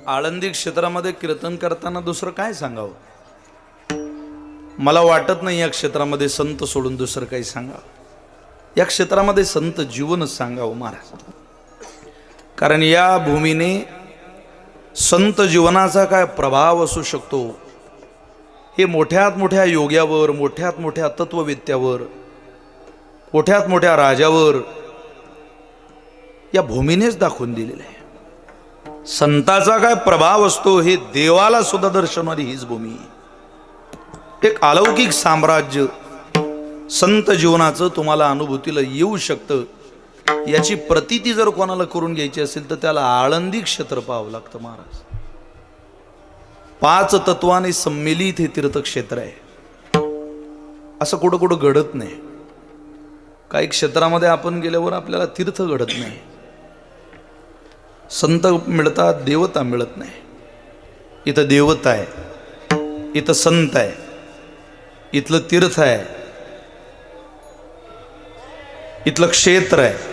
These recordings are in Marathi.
आळंदी क्षेत्रामध्ये कीर्तन करताना दुसरं काय सांगावं? मला वाटत नाही या क्षेत्रामध्ये संत सोडून दुसरं काही सांगावं। या क्षेत्रामध्ये संत जीवनच सांगावं महाराज, कारण या भूमीने संत जीवनाचा काय प्रभाव असू शकतो हे मोठ्यात मोठ्या योग्यावर, मोठ्यात मोठ्या तत्ववेत्यावर, मोठ्यात मोठ्या राजावर या भूमीनेच दाखवून दिलेलं आहे। संताचा काय प्रभाव असतो हे देवाला सुद्धा दर्शवणारी हीच भूमी आहे। एक अलौकिक साम्राज्य संत जीवनाचं तुम्हाला अनुभूतीला येऊ शकतं। याची प्रतीती जर कोणाला करून घ्यायची असेल तर त्याला आळंदी क्षेत्र पाहावं लागतं महाराज। 5 तत्वाने सम्मिलित हे तीर्थक्षेत्र आहे। असं कुठं कुठं घडत नाही। काही क्षेत्रामध्ये आपण गेल्यावर आपल्याला तीर्थ घडत नाही, संत मिळतात, देवता मिळत नाही। इथं देवता आहे, इथं संत आहे, इथलं तीर्थ आहे, इथलं क्षेत्र आहे,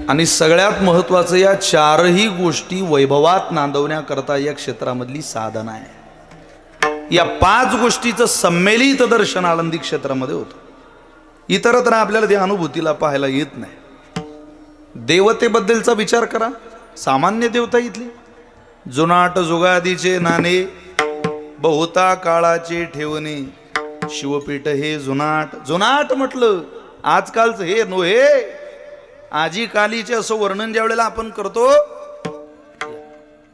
आणि सगळ्यात महत्त्वाचं या 4ही गोष्टी वैभवात नांदवण्याकरता या क्षेत्रामधली साधना आहे। या 5 गोष्टीचं सम्मिलित दर्शन आळंदी क्षेत्रामध्ये होतं। इतरत्र आपल्याला त्या अनुभूतीला पाहायला येत नाही। देवतेबद्दलचा विचार करा, सामान्य देवता इथली जुनाट जुगादीचे नाणे, बहुता काळाचे ठेवणे, शिवपीठ हे जुनाट। जुनाट म्हटलं आजकालचं हे नव्हे, आजी कालीचे असं वर्णन ज्या वेळेला आपण करतो,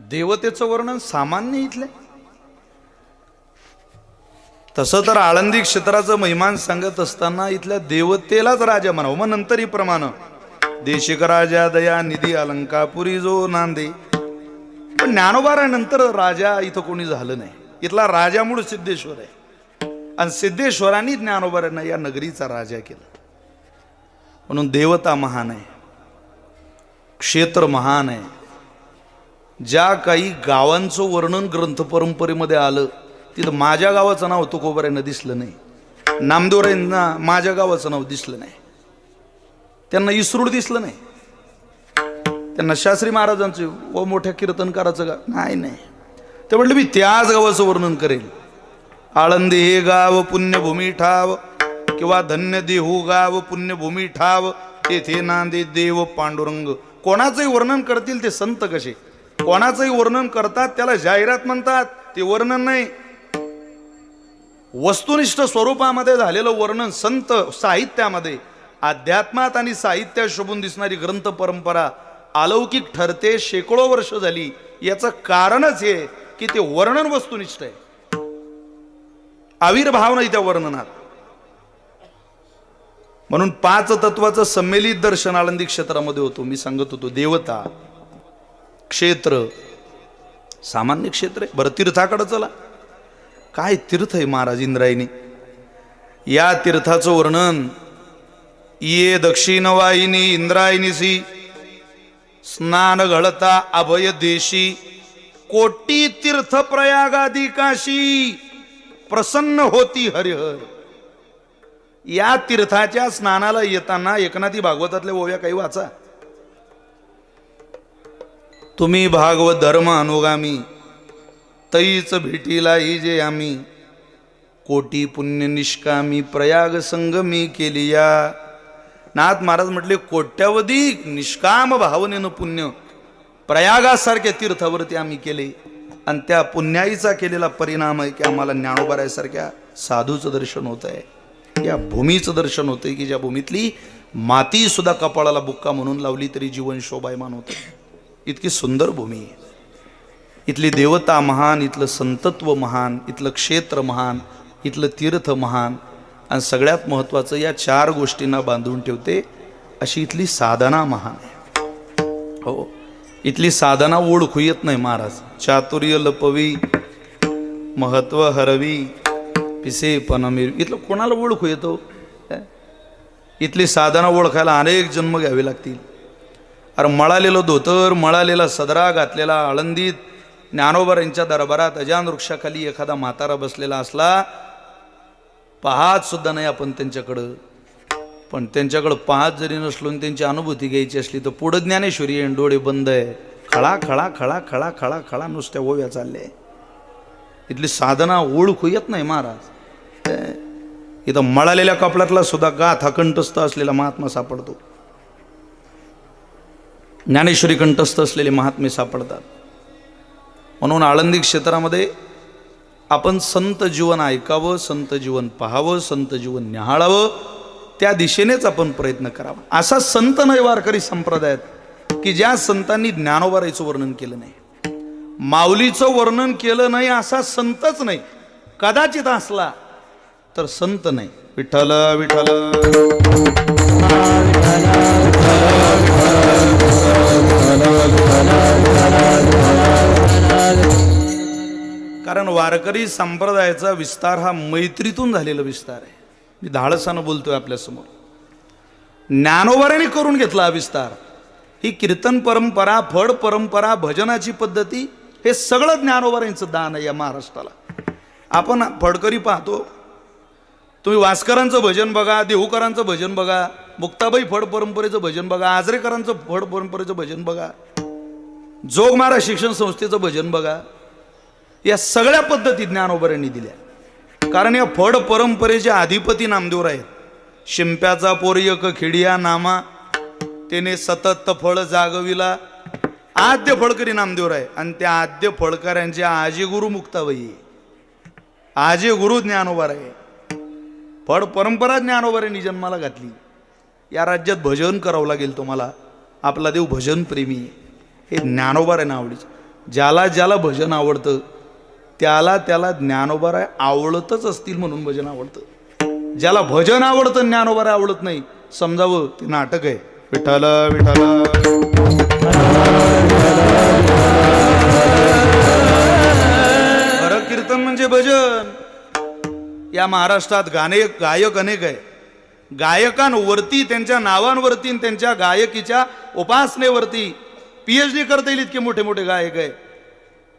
देवतेचं वर्णन सामान्य इथले। तसं तर आळंदी क्षेत्राचं महिमान सांगत असताना इथल्या देवतेलाच राजा म्हणावं। मग नंतर ही प्रमाण देशिक राजा दया निधी अलंकापुरी जो नांदे। पण ज्ञानोबारानंतर राजा इथं कोणी झालं नाही। इथला राजा मूळ सिद्धेश्वर आहे, आणि सिद्धेश्वरांनी ज्ञानोबारांना या नगरीचा राजा केला। म्हणून देवता महान आहे, क्षेत्र महान आहे। ज्या काही गावांचं वर्णन ग्रंथ परंपरेमध्ये आलं तिथं माझ्या गावाचं नाव तुकोबारांना दिसलं नाही, नामदेवरायांना माझ्या गावाचं नाव दिसलं नाही, त्यांना इसरूड दिसलं नाही, त्यांना शास्त्री महाराजांचे व मोठ्या कीर्तनकाराचं गाव नाही। ते म्हटलं मी त्याच गावाचं वर्णन करेल। आळंदी हे गाव पुण्यभूमी ठाव, किंवा धन्य देहू गाव पुण्यभूमी ठाव, तेथे नांदे देव पांडुरंग। कोणाचंही वर्णन करतील ते संत कसे, कोणाचंही वर्णन करतात त्याला जाहिरात म्हणतात, ते वर्णन नाही। वस्तुनिष्ठ स्वरूपामध्ये झालेलं वर्णन संत साहित्यामध्ये, अध्यात्मात आणि साहित्यात शोभून दिसणारी ग्रंथ परंपरा अलौकिक ठरते। शेकडो वर्ष झाली। याचं कारणच हे की ते वर्णन वस्तुनिष्ठ आहे, आविर्भाव नाही त्या वर्णनात। म्हणून 5 तत्वाचं सम्मिलित दर्शन आळंदी क्षेत्रामध्ये होतो। मी सांगत होतो देवता, क्षेत्र, सामान्य क्षेत्र आहे। बरं तीर्थाकडे चला, काय तीर्थ आहे महाराज इंद्रायणी। या तीर्थाचं वर्णन ये दक्षिण वाहिनी इंद्रायणीसी, स्नान घळता अभय देशी, कोटी तीर्थ प्रयागादी काशी, प्रसन्न होती हरिहर। या तीर्थाच्या स्नानाला येताना एकनाथी भागवतातल्या ओव्या काही वाचा तुम्ही। भागवत धर्म अनुगामी तैच भेटीला ही जे आम्ही, कोटी पुण्य निष्कामी प्रयाग संगमी केली या। नाथ महाराज म्हटले कोट्यावधी निष्काम भावनेनं पुण्य प्रयागासारख्या तीर्थावरती आम्ही केले, आणि त्या पुण्याईचा केलेला परिणाम आहे की आम्हाला ज्ञानोबारायासारख्या साधूचं दर्शन होत आहे, या भूमीचं दर्शन होतंय की ज्या भूमीतली माती सुद्धा कपाळाला बुक्का म्हणून लावली तरी जीवन शोभायमान होतं। इतकी सुंदर भूमी आहे। इथली देवता महान, इथलं संतत्व महान, इथलं क्षेत्र महान, इथलं तीर्थ महान, आणि सगळ्यात महत्त्वाचं या 4 गोष्टींना बांधून ठेवते अशी इथली साधना महान आहे। हो, इथली साधना ओळखू येत नाही महाराज। चातुर्य लपवी महत्व हरवी पिसे पनमीर, इथलं कोणाला ओळखू येतो? इथली साधना ओळखायला अनेक जन्म घ्यावे लागतील। अरे मळालेलं धोतर, मळालेला सदरा घातलेला आळंदीत ज्ञानोबारांच्या दरबारात अजान वृक्षाखाली एखादा म्हातारा बसलेला असला, पाहत सुद्धा नाही आपण त्यांच्याकडं, पण त्यांच्याकडं पाहत जरी नसलो आणि त्यांची अनुभूती घ्यायची असली तर पुढं ज्ञानेश्वरी डोळे बंद आहे, खळा खळा खळा खळा खळा खळा नुसत्या ओव्या चालल्या. इथली साधना ओळखू येत नाही महाराज. इथं मळालेल्या कपड्यातला सुद्धा गाथा कंठस्थ असलेला महात्मा सापडतो. ज्ञानेश्वरी कंठस्थ असलेले महात्मे सापडतात. म्हणून आळंदी क्षेत्रामध्ये आपण संत जीवन ऐकावं, संत जीवन पाहावं, संत जीवन न्याहाळावं, त्या दिशेनेच आपण प्रयत्न करावा. असा संत नाही वारकरी संप्रदायात की ज्या संतांनी ज्ञानोबाराचं वर्णन केलं नाही, माऊलीचं वर्णन केलं नाही, असा संतच नाही. कदाचित असला तर संत नाही. विठ्ठल विठ्ठल कारण वारकरी संप्रदायाचा विस्तार हा मैत्रीतून झालेला विस्तार आहे. मी धाडसानं बोलतोय आपल्यासमोर. ज्ञानोबाराने करून घेतला हा विस्तार. ही कीर्तन परंपरा, फड परंपरा, भजनाची पद्धती, हे सगळं ज्ञानोबारांचं दान आहे या महाराष्ट्राला. आपण फडकरी पाहतो, तुम्ही वास्करांचं भजन बघा, देहूकरांचं भजन बघा, मुक्ताबाई फड परंपरेचं भजन बघा, आजरेकरांचं फड परंपरेचं भजन बघा, जोग महाराज शिक्षण संस्थेचं भजन बघा. या सगळ्या पद्धती ज्ञानोबारांनी दिल्या. कारण या फड परंपरेचे अधिपती नामदेवराय आहेत. शिंप्याचा पोरयक खिडिया नामा, त्याने सतत फळ जागविला, आद्य फळकरी नामदेवराय. आणि त्या आद्य फळकऱ्यांचे आजी गुरु मुक्ताबाई, आजी गुरु ज्ञानोबाराय. फड परंपरा ज्ञानोबारांनी जन्माला घातली. या राज्यात भजन करावं लागेल तुम्हाला. आपला देव भजन प्रेमी आहे, हे ज्ञानोबारांना आवडीचं. ज्याला ज्याला भजन आवडतं त्याला त्याला ज्ञानोबाराय आवडतच असतील म्हणून भजन आवडतं. ज्याला भजन आवडतं ज्ञानोबाराय आवडत नाही, समजावं ते नाटक आहे. विठ्ठल विठ्ठल खरं कीर्तन म्हणजे भजन. या महाराष्ट्रात गायक अनेक आहे. गायकांवरती, त्यांच्या नावांवरती, त्यांच्या गायकीच्या उपासनेवरती PhD करता येईल इतके मोठे मोठे गायक आहे.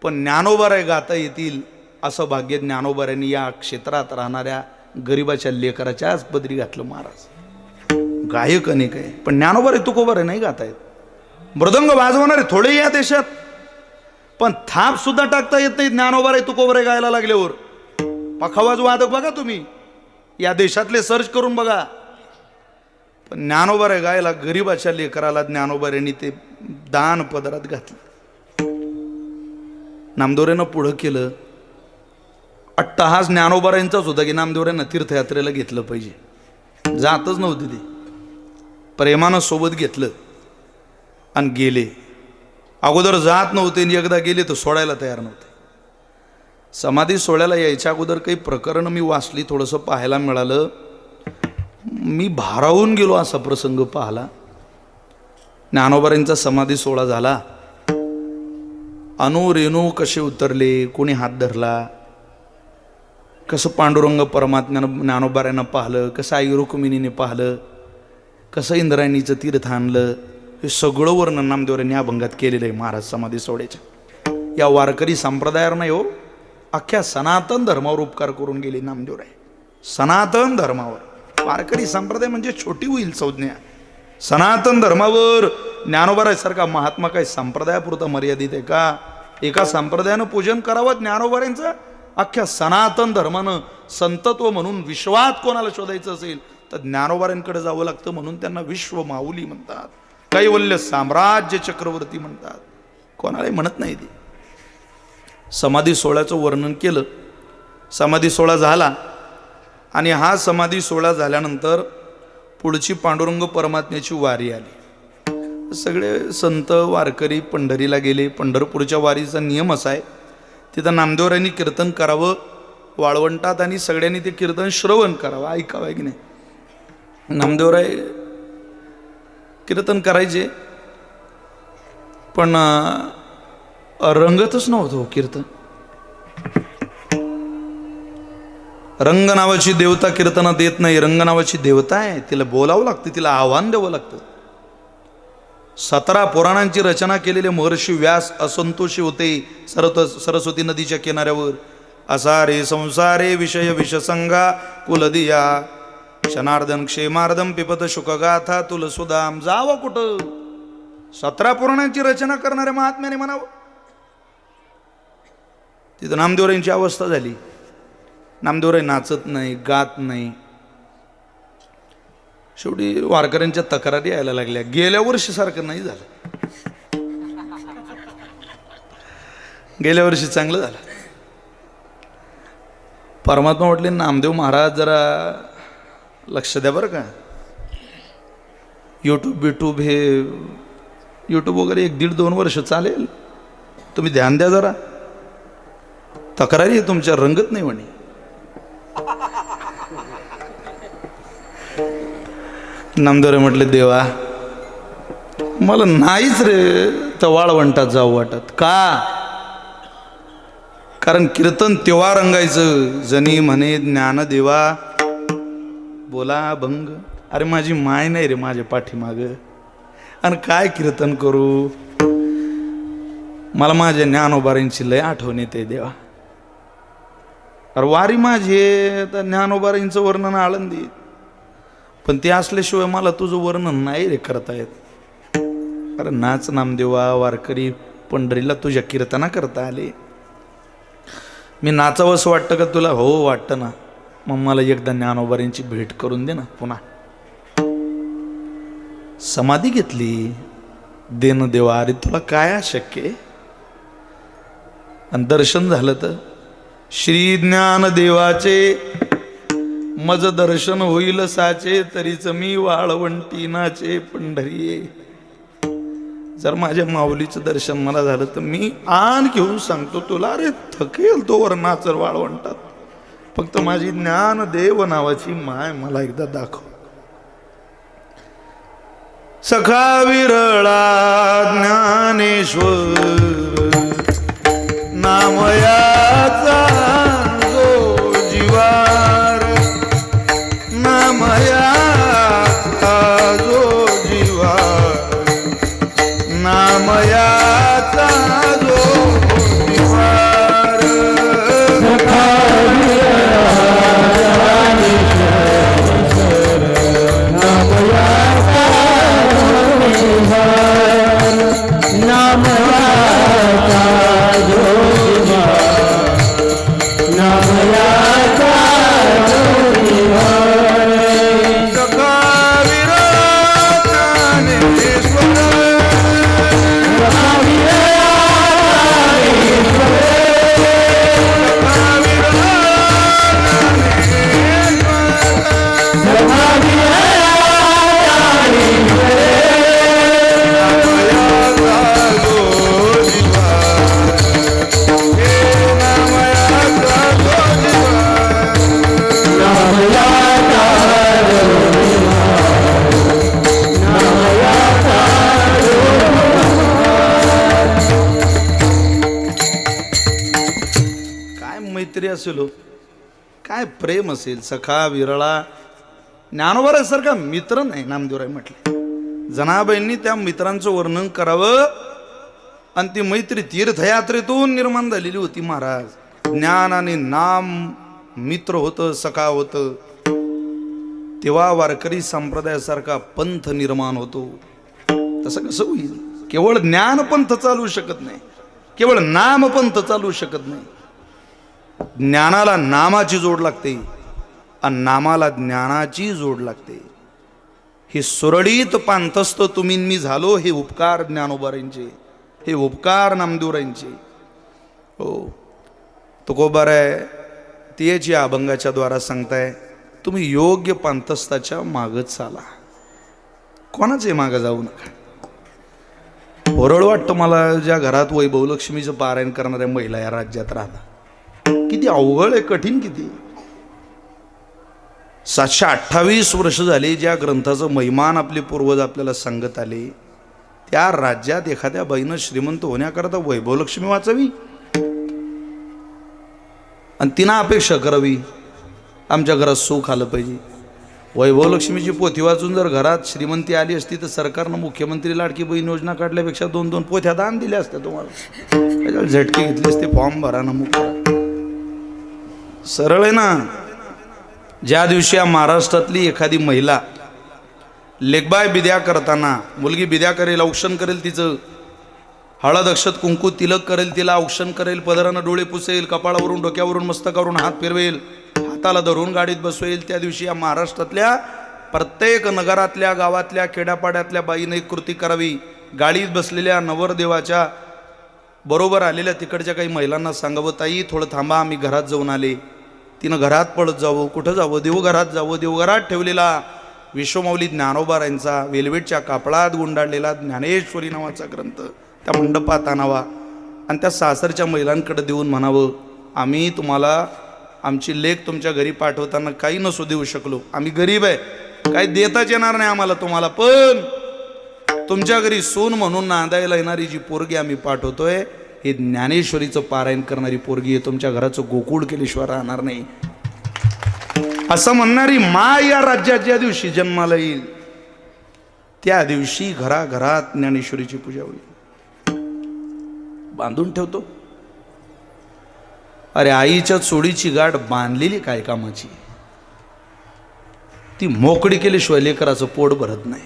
पण ज्ञानोबाराय गाता येतील असं भाग्य ज्ञानोबारांनी या क्षेत्रात राहणाऱ्या गरिबाच्या लेकराच्याच पदरी घातलं महाराज. गायक अनेक आहे, पण ज्ञानोबाराय तुकोबाराय नाही गाता येत. मृदंग वाजवणारे थोडे या देशात, पण थाप सुद्धा टाकता येत नाही ज्ञानोबाराय तुकोबाराय गायला लागल्यावर. पखावाज वादक बघा तुम्ही, या देशातले सर्च करून बघा. पण ज्ञानोबाराय गायला गरिबाच्या लेकराला ज्ञानोबारांनी ते दान पदरात घातलं. नामदेवरांना पुढं केलं. अट्टहास ज्ञानोबारांचाच होता की नामदेवरांना तीर्थयात्रेला घेतलं पाहिजे. जातच नव्हते ते, प्रेमानं सोबत घेतलं आणि गेले. अगोदर जात नव्हते आणि एकदा गेले तर सोडायला तयार नव्हते. समाधी सोहळ्याला यायच्या अगोदर काही प्रकरण मी वाचली, थोडंसं पाहायला मिळालं. मी भारावून गेलो असा प्रसंग पाहला. ज्ञानोबारांचा समाधी सोहळा झाला. अनु रेणू कसे उतरले, कोणी हात धरला, कसं पांडुरंग परमात्म्यानं ज्ञानोबारांना पाहिलं, कसं आई रुक्मिणीने पाहिलं, कसं इंद्रायणीचं तीर्थ आणलं, हे सगळं वर्णन नामदेवरांनी अभंगात केलेलं आहे महाराज समाधी सोहळ्याच्या. या वारकरी संप्रदायावर नाही हो, अख्ख्या सनातन धर्मावर उपकार करून गेले नामदेवराय. सनातन धर्मावर. वारकरी संप्रदाय म्हणजे छोटी होईल संज्ञा. सनातन धर्मावर ज्ञानोबाराय सारखा महात्मा काय संप्रदायापुरता मर्यादित आहे का? एका संप्रदायानं पूजन करावं ज्ञानोबारांचं. अख्ख्या सनातन धर्मानं संतत्व म्हणून विश्वात कोणाला शोधायचं असेल तर ज्ञानोबारांकडे जावं लागतं. म्हणून त्यांना विश्व माऊली म्हणतात, कैवल्य साम्राज्य चक्रवर्ती म्हणतात, कोणालाही म्हणत नाही. ते समाधी सोहळ्याचं वर्णन केलं. समाधी सोहळा झाला आणि हा समाधी सोहळा झाल्यानंतर पुढची पांडुरंग परमात्म्याची वारी आली. सगळे संत वारकरी पंढरीला गेले. पंढरपूरच्या वारीचा नियम असा आहे, तिथं नामदेवरांनी कीर्तन करावं वाळवंटात आणि सगळ्यांनी ते कीर्तन श्रवण करावं, ऐकावं की नाही. नामदेवराय कीर्तन करायचे पण रंगतच नव्हतं कीर्तन. रंग नावाची देवता कीर्तनात येत नाही. रंग नावाची देवता आहे, तिला बोलावं लागतं, तिला आव्हान द्यावं लागतं. 17 पुराणांची रचना केलेले महर्षी व्यास असंतोषी होते सरस्वती नदीच्या किनाऱ्यावर. असा रे संसारे विषय विषसंगा कुलदिया क्षणार्धन क्षेमार्धम पिपत शुकगाथा तुलसुदाम. जावं कुठं, 17 पुराणांची रचना करणाऱ्या महात्म्याने म्हणावं. तिथं नामदेवरायांची अवस्था झाली. नामदेवराय नाचत नाही, गात नाही. शेवटी वारकऱ्यांच्या तक्रारी यायला लागल्या. गेल्या वर्षीसारखं नाही झालं. गेल्या वर्षी चांगलं झालं. परमात्मा म्हटले नामदेव महाराज जरा लक्ष द्या बरं का. यूट्यूब हे यूट्यूब वगैरे 1-1.5-2 वर्ष चालेल, तुम्ही ध्यान द्या जरा. तक्रारी तुमच्या रंगत नाही म्हणे. नामदेवराय म्हटले देवा मला नाहीच रे तर वाळवंटात जाऊ वाटत. का? कारण कीर्तन तेव्हा रंगायचं जनी म्हणे ज्ञानदेवा बोला भंग. अरे माझी माय नाही रे माझ्या पाठीमाग, आणि काय कीर्तन करू. मला माझ्या ज्ञानोबारांची लय आठवण येते देवा. अरे वारी माझी तर ज्ञानोबारांचं वर्णन आळंदी, पण ते असल्याशिवाय मला तुझं वर्णन नाही रे करता येत. अरे नाच नामदेवा, वारकरी पंढरीला तुझ्या कीर्तना करता आले. मी नाचावंसं वाटतं का तुला? हो वाटतं ना. मग मला एकदा ज्ञानोबारांची भेट करून दे ना पुन्हा. समाधी घेतली. देन देवा अरे तुला काय अशक्य आहे. आणि दर्शन झालं तर श्री ज्ञानदेवाचे मज दर्शन होईल साचे, तरीच मी वाळवंटी नाचे पंढरी. जर माझ्या माऊलीचं दर्शन मला झालं तर मी आण घेऊन सांगतो तुला, अरे थकेल तो वर नाचर वाळवंटात. फक्त माझी ज्ञानदेव नावाची माय मला एकदा दाखव. सखा विरळा ज्ञानेश्वर नामयाचा जो जीवार, नामयाचा जो जीवार, नामयाचा जो जीवार. सखा विरळा ज्ञानेश्वर नामयाचा नामयाचा जो जीवार, नामयाचा जो जीवार. सखा विरळा ज्ञानेश्वर, सखा विरळा ज्ञानेश्वर, सखा विरळा ज्ञानेश्वर, सखा विरळा मैत्री असेल, काय प्रेम असेल. सखा विरळा ज्ञानोबारासारखा मित्र नाही नामदेवराय म्हटले. जनाबाईंनी त्या मित्रांचं वर्णन करावं, आणि ती मैत्री तीर्थयात्रेतून निर्माण झालेली होती महाराज. ज्ञान आणि नाम मित्र होतं, सखा होतं. तेव्हा वारकरी संप्रदायासारखा पंथ निर्माण होतो. तसं कसं होईल? केवळ ज्ञान पंथ चालू शकत नाही, केवळ नाम पंथ चालू शकत नाही. ज्ञानाला नामाची जोड लागते आणि नामाला ज्ञानाची जोड लागते. हे सुरळीत पांथस्थ तुम्ही मी झालो, हे उपकार ज्ञानोबारांचे, हे उपकार नामदेवरांचे. हो तुकोबाराय तियेची अभंगाच्या द्वारा सांगताय तुम्ही योग्य पांथस्थाच्या मागत चाला, कोणाचे मागं जाऊ नका. ओरड वाटतं मला ज्या घरात वैभवलक्ष्मीचं पारायण करणाऱ्या महिला या राज्यात राहतात. किती अवघड आहे, कठीण किती. 728 वर्ष झाली ज्या ग्रंथाचं महिमान आपले पूर्वज आपल्याला सांगत आले, त्या राज्यात एखाद्या बाईनं श्रीमंत होण्याकरता वैभवलक्ष्मी वाचावी आणि तिनं अपेक्षा करावी आमच्या घरात सुख आलं पाहिजे. वैभवलक्ष्मीची पोथी वाचून जर घरात श्रीमंती आली असती तर सरकारनं मुख्यमंत्री लाडकी बहीण योजना काढल्यापेक्षा 2-2 पोथ्या दान दिल्या असत्या तुम्हाला. त्याच्यावर झटके घेतले असते, फॉर्म भरा नमूक करा. सरळ आहे ना. ज्या दिवशी या महाराष्ट्रातली एखादी महिला लेकबाय बिद्या करताना मुलगी बिद्या करेल, औक्षण करेल, तिचं हळद अक्षत कुंकू तिलक करेल, तिला औक्षण करेल, पदरानं डोळे पुसेल, कपाळावरून डोक्यावरून मस्तकावरून हात फिरवेल, हाताला धरून गाडीत बसवेल. त्या दिवशी या महाराष्ट्रातल्या प्रत्येक नगरातल्या, गावातल्या, खेड्यापाड्यातल्या बाईने एक कृती करावी. गाडीत बसलेल्या नवरदेवाच्या बरोबर आलेल्या तिकडच्या काही महिलांना सांगावं, ताई थोडं थांबा, आम्ही घरात जाऊन आले. तिनं घरात पळत जावं. कुठं जावं? देवघरात जावं. देवघरात ठेवलेला विश्वमाऊली ज्ञानोबारायांचा वेलवेटच्या कापडात गुंडाळलेला ज्ञानेश्वरी नावाचा ग्रंथ त्या मंडपात आणावा आणि त्या सासरच्या महिलांकडे देऊन म्हणावं, आम्ही तुम्हाला आमची लेक तुमच्या घरी पाठवताना काही नसू देऊ शकलो, आम्ही गरीब आहे, काही देताच येणार नाही आम्हाला तुम्हाला, पण तुमच्या घरी सून म्हणून नांदायला येणारी जी पोरगी आम्ही पाठवतोय, हे ज्ञानेश्वरीचं पारायण करणारी पोरगी आहे, तुमच्या घराचं गोकुळ केल्याशिवाय राहणार नाही. असं म्हणणारी माय या राज्यात ज्या दिवशी जन्माला येईल त्या दिवशी घराघरात ज्ञानेश्वरीची पूजा होईल. बांधून ठेवतो. अरे आईच्या चोळीची गाठ बांधलेली काय कामाची? ती मोकळी केल्याशिवाय लेकराचं पोट भरत नाही.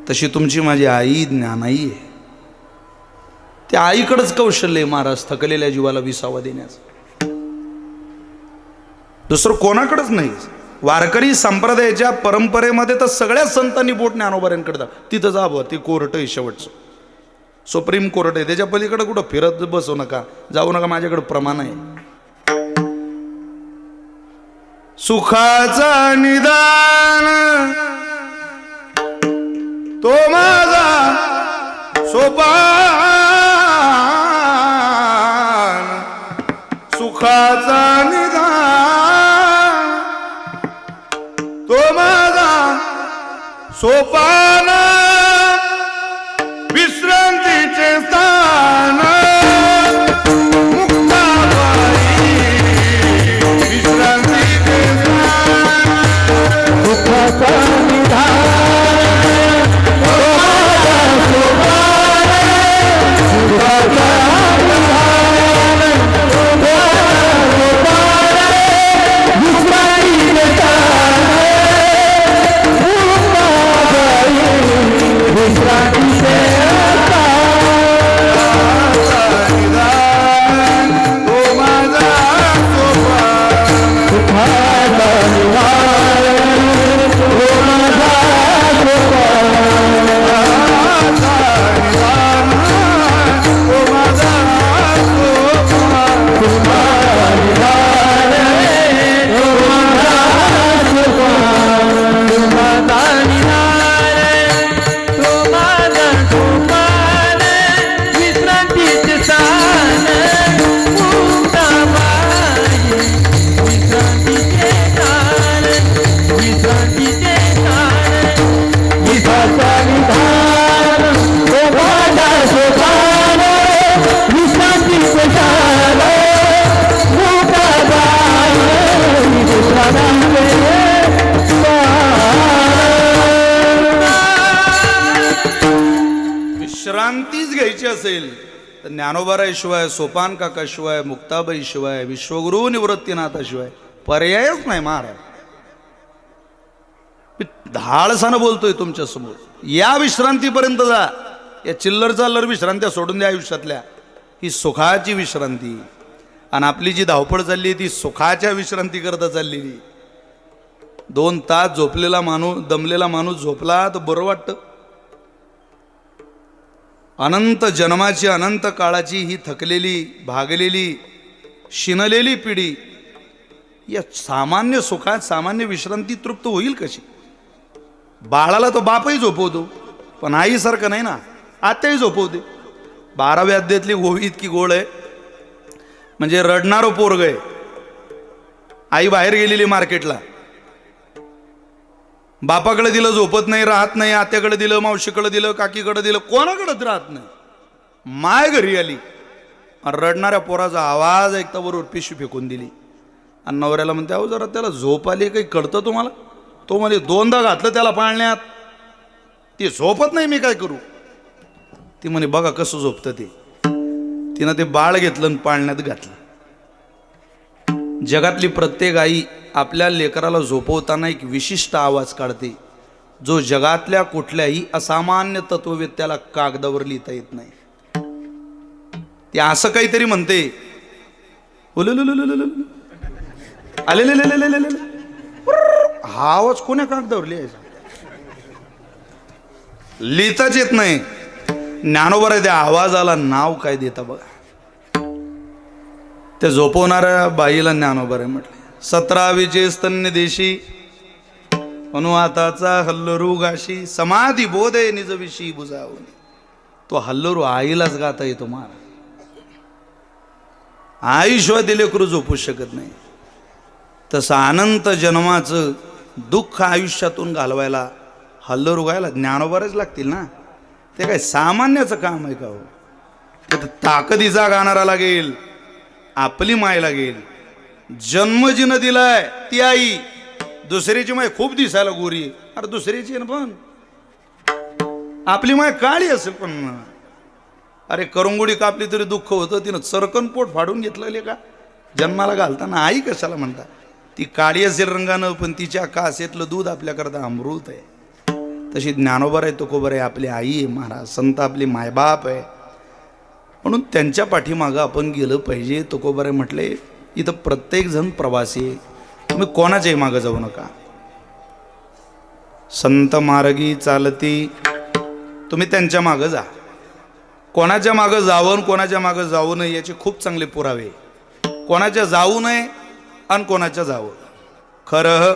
तशी तुमची माझी आई ज्ञानाई आहे. त्या आईकडेच कौशल्य आहे महाराज थकलेल्या जीवाला विसावा देण्याचं, दुसरं कोणाकडेच नाही. वारकरी संप्रदायाच्या परंपरेमध्ये तर सगळ्या संतांनी बोट ज्ञानोबाऱ्यांकडे जा, तिथं जावं. ते कोर्ट आहे शेवटचं, सुप्रीम कोर्ट आहे, त्याच्या पलीकडे कुठं फिरत बसू नका, जाऊ नका, माझ्याकडे प्रमाण आहे. सुखाचा निदान तो माझा सोपान, सुखाचा निदान तो माझा सोपान, विश्रांतीचे स्थान, मुक्ताबाई विश्रांतीचे स्थान, सुखाचा निदान तो माझा सोपान, सुखाचा निदान तो माझा सोपान, विश्रांतीचे स्थान, मुक्ताबाई विश्रांतीचे विश्रांतीच घ्यायची असेल तर ज्ञानोबाराशिवाय, सोपान काकाशिवाय, मुक्ताबाईशिवाय, विश्वगुरु निवृत्तीनाथाशिवाय पर्यायच नाही महाराज. धाडसानं बोलतोय तुमच्या समोर, या विश्रांतीपर्यंत जा. या चिल्लर चाललर विश्रांत्या सोडून द्या आयुष्यातल्या. ही सुखाची विश्रांती. आणि आपली जी धावपळ चालली ती सुखाच्या विश्रांती करता चाललेली. 2 तास झोपलेला माणूस, दमलेला माणूस झोपला तर बरं वाटतं. अनंत जन्माची, अनंत काळाची ही थकलेली, भागलेली, शिनलेली पिढी या सामान्य सुखात, सामान्य विश्रांती तृप्त होईल कशी? बाळाला तो बापही झोपवतो, पण आईसारखं नाही ना, आत्याही झोपवते. 12व्या अध्यायातली गोवी इतकी गोड आहे, म्हणजे रडणारं पोरग आहे. आई बाहेर गेलेली मार्केटला, बापाकडे दिलं झोपत नाही, राहत नाही, आत्याकडे दिलं, मावशीकडे दिलं, काकीकडे दिलं, कोणाकडेच राहत नाही. माय घरी आली, रडणाऱ्या पोराचा आवाज ऐकता बरोबर पिशवी फेकून दिली. आणि नवऱ्याला म्हणते, अहो जरा त्याला झोप आली, काही कळतं तुम्हाला? तो म्हणजे 2दा घातलं त्याला पाळण्यात, ते झोपत नाही, मी काय करू? ती म्हणे बघा कसं झोपतं ते. तिनं ते बाळ घेतलं आणि पाळण्यात घातलं. जगातली प्रत्येक आई आपल्या लेकराला झोपवताना एक विशिष्ट आवाज काढते. जो जगातल्या कुठल्याही असामान्य तत्ववेत्याला कागदावर लिहिता येत नाही. ते असं काहीतरी म्हणते, हा आवाज कोण्या कागदावर लिहायचा? लिहिताच येत नाही. ज्ञानोबा त्या आवाजाला नाव काय देता बघा. त्या झोपवणाऱ्या बाईला ज्ञानोबा म्हटले. 17वीचे स्तन्य देशी अनुवाताचा हल्लरू गाशी समाधी बोधे निज विषयी बुजावून. तो हल्लरू आईलाच गाता येतो महाराज. आईशिवाय दिले लेकरू झोपू शकत नाही. तसं अनंत जन्माचं दुःख आयुष्यातून घालवायला हल्लरू गायला ज्ञानोबाच लागतील ना. ते काय सामान्याचं काम आहे का हो? ते ताकदीचा गाणारा लागेल, आपली माय लागेल. जन्म जिनं दिलाय ती आई. दुसऱ्याची माय खूप दिसायला गोरी, अरे दुसऱ्याची ना पण आपली माय काळी असेल पण अरे करंगुडी कापली तरी दुःख होतं. तिनं चरकन पोट फाडून घेतलेले का जन्माला घालताना. आई कशाला म्हणता? ती काळी असेल रंगानं पण तिच्या कासेतलं दूध आपल्याकरता अमृत आहे. तशी ज्ञानोबा आहे, तुकोबा आहे, आपली आई आहे महाराज. संत आपली मायबाप आहे. म्हणून त्यांच्या पाठीमागं आपण गेलं पाहिजे. तुकोबा म्हटले इथं प्रत्येक जण प्रवासी आहे. तुम्ही कोणाच्याही मागं जाऊ नका. संत मार्गी चालती तुम्ही त्यांच्या मागं जा. कोणाच्या मागं जावं कोणाच्या मागं जाऊ नये याचे खूप चांगले पुरावे. कोणाच्या जाऊ नये आणि कोणाच्या जावं. खरं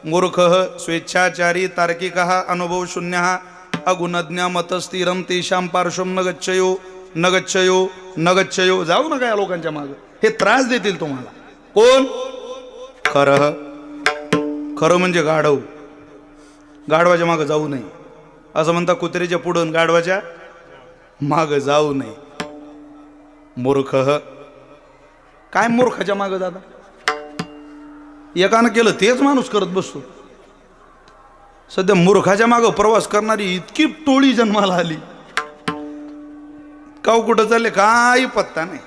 मूर्ख स्वेच्छाचारी तार्किक अनुभव शून्य अगुणज्ञ मतस्थिरम तेषां पार्श्वम न गच्छयो न गच्छयो न गच्छयो. जाऊ नका या लोकांच्या मागं, हे त्रास देतील तुम्हाला. कोण? खरं. खरं म्हणजे गाढव. गाढवाच्या मागं जाऊ नये असं म्हणता. कुत्र्याच्या पुढून गाढवाच्या मागं जाऊ नये. मूर्ख. काय मूर्खाच्या मागं दादा? एकानं केलं तेच माणूस करत बसतो. सध्या मूर्खाच्या मागं प्रवास करणारी इतकी टोळी जन्माला आली. काव कुठं चालले काही पत्ता नाही.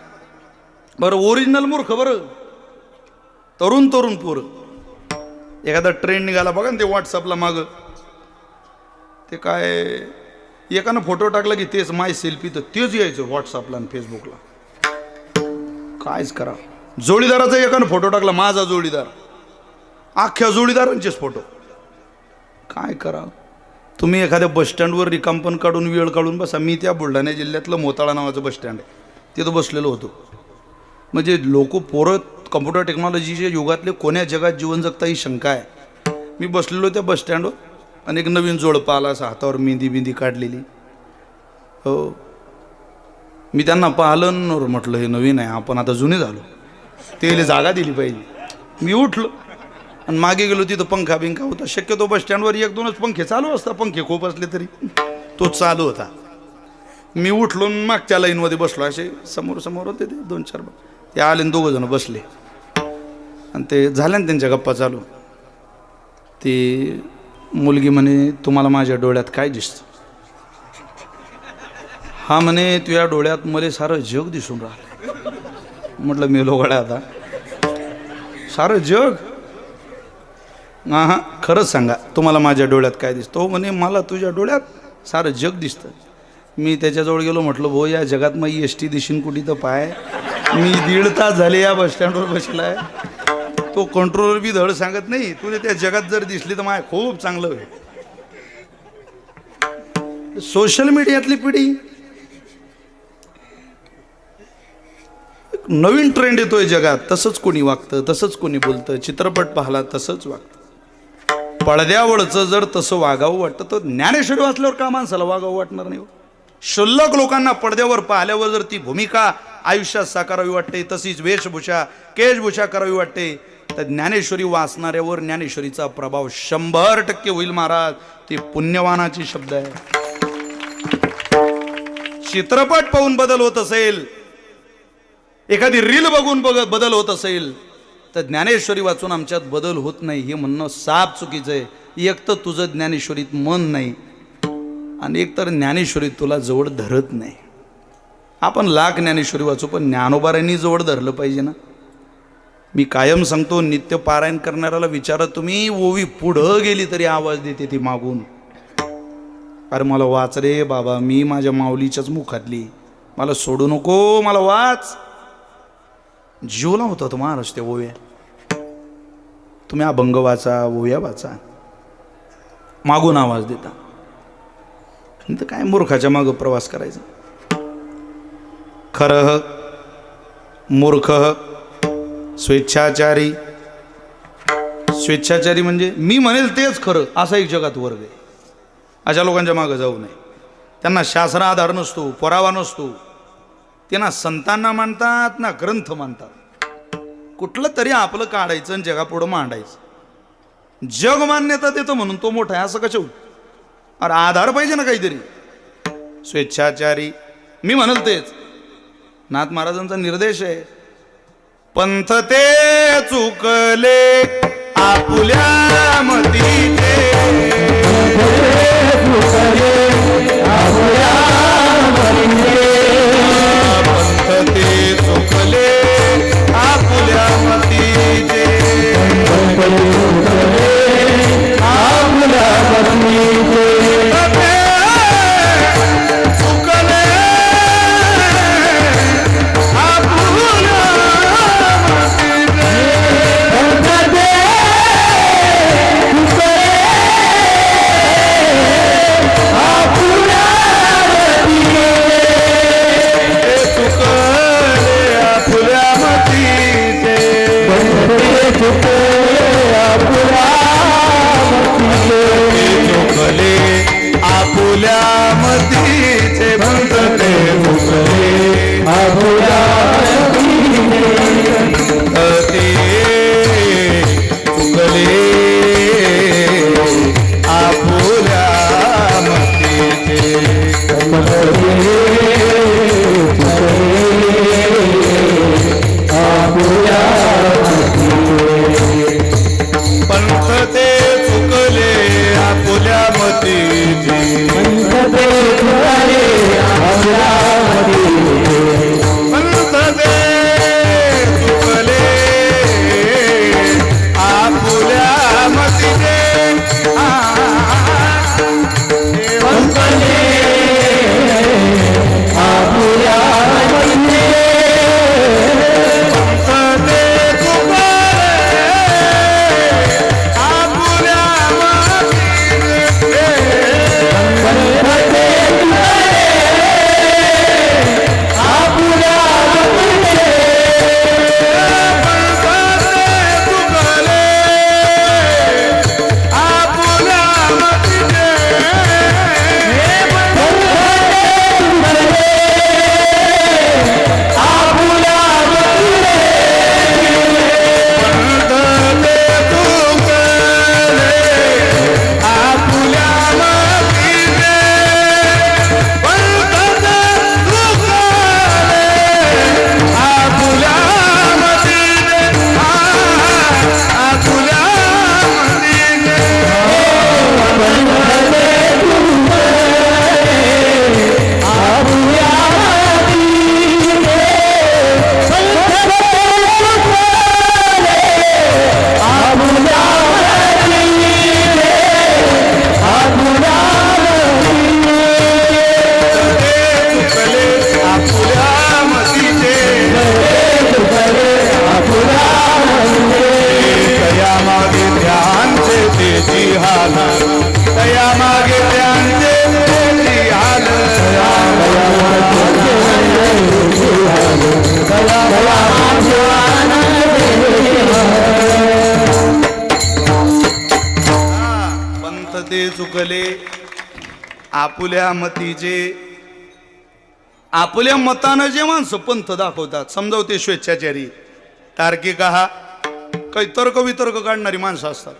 बरं ओरिजिनल मूर्ख बरं तरुण तरुण पोरं. एखादा ट्रेंड निघाला बघा ना ते व्हॉट्सअपला मागं. ते काय एकानं फोटो टाकला की तेच माय सेल्फी तर तेच यायचं व्हॉट्सअपला आणि फेसबुकला. कायच करा. जोडीदाराचा एकानं फोटो टाकला माझा जोडीदार, अख्ख्या जोडीदारांचेच फोटो. काय करा. तुम्ही एखाद्या बसस्टँडवर रिकामपण काढून वेळ काढून बसा. मी त्या बुलढाणा जिल्ह्यातलं मोताळा नावाचं बसस्टँड आहे तिथं बसलेलो होतो. म्हणजे लोक पोरं कम्प्युटर टेक्नॉलॉजीच्या युगातले कोण्या जगात जीवन जगता ही शंका आहे. मी बसलेलो त्या बसस्टँडवर आणि एक नवीन जोडपं आला असं हातावर मेहंदी बिंदी काढलेली. हो मी त्यांना पाहिलं म्हटलं हे नवीन आहे आपण आता जुने झालो, ते जागा दिली पाहिजे. मी उठलो आणि मागे गेलो. तिथं पंखा बिंखा होता. शक्यतो बसस्टँडवर 1-2च पंखे चालू असतात. पंखे खूप असले तरी तो चालू होता. मी उठलो मागच्या लाईनमध्ये बसलो. असे समोर समोर होते ते 2-4 ते आले 2 जण बसले आणि ते झाल्या ना त्यांच्या गप्पा चालू. ती मुलगी म्हणे तुम्हाला माझ्या डोळ्यात काय दिसतं? हा म्हणे तुझ्या डोळ्यात मला सारं जग दिसून राहिलं. म्हटलं मेलो गड्या आता. सारं जग? हां खरंच सांगा तुम्हाला माझ्या डोळ्यात काय दिसतं? हो म्हणे मला तुझ्या डोळ्यात सारं जग दिसतं. मी त्याच्याजवळ गेलो. म्हटलं भाऊ या जगात मग एसटी दिशीन कुठे तर पाय. मी 1.5 तास झाले या बसस्टँडवर बसलाय. तो कंट्रोलर बी धड सांगत नाही. तुझे त्या जगात जर दिसली तर माय खूप चांगलं होईल. सोशल मीडियातली पिढी नवीन ट्रेंड येतोय जगात. तसंच कोणी वागतं, तसंच कोणी बोलतं. चित्रपट पाहला तसंच वागतं. पडद्यावरचं जर तसं वागावं वाटतं तर ज्ञानेश्वरी वाचल्यावर का माणसाला वागावं वाटणार नाही? शुल्लक लोकांना पडद्यावर पाहिल्यावर जर ती भूमिका आयुष्यात साकारावी वाटते, तशीच वेशभूषा केशभूषा करावी वाटते, तर ज्ञानेश्वरी वाचणाऱ्यावर ज्ञानेश्वरीचा प्रभाव 100% होईल महाराज. ते पुण्यवानाचे शब्द आहे. चित्रपट पाहून बदल होत असेल, एखादी रील बघून बदल होत असेल, तर ज्ञानेश्वरी वाचून आमच्यात बदल होत नाही हे म्हणणं साफ चुकीचं आहे. एक तर तुझं ज्ञानेश्वरीत मन नाही आणि एक तर ज्ञानेश्वरी तुला जवळ धरत नाही. आपण लाख ज्ञानेश्वरी वाचू पण ज्ञानोबारांनी जवळ धरलं पाहिजे ना. मी कायम सांगतो, नित्य पारायण करणाऱ्याला विचारा तुम्ही, ओवी पुढं गेली तरी आवाज देते ती मागून, अरे मला वाच रे बाबा, मी माझ्या माऊलीच्याच मुखातली, मला सोडू नको, मला वाच. जीवला होता तो महाराज ते ओव्या. तुम्ही अभंग वाचा, ओव्या वाचा, मागून आवाज देता. तर काय मूर्खाच्या मागं प्रवास करायचा. खरं मूर्ख स्वेच्छाचारी. स्वेच्छाचारी म्हणजे मी म्हणेल तेच खरं, असा एक जगात वर्ग आहे. अशा लोकांच्या मागं जाऊ नये. त्यांना शास्त्र आधार नसतो, पुरावा नसतो. ते ना संतांना मानतात ना ग्रंथ मानतात. कुठलं तरी आपलं काढायचं आणि जगापुढं मांडायचं. जग मान्यता देतं म्हणून तो मोठा आहे असं कसं होईल. अरे आधार पाहिजे ना काहीतरी. स्वेच्छाचारी मी म्हणेल तेच. नाथ महाराजांचा निर्देश आहे, पंथ ते चुकले आपुल्या मतीचे, पंथ ते चुकले आपुल्या मतीचे, चुकले आपुल्या मतीचे. आपल्या मतानं जे माणसं पंथ दाखवतात, समजावते स्वेच्छाचारी, तार्किक हा काही तर्क वितर्क काढणारी माणसं असतात.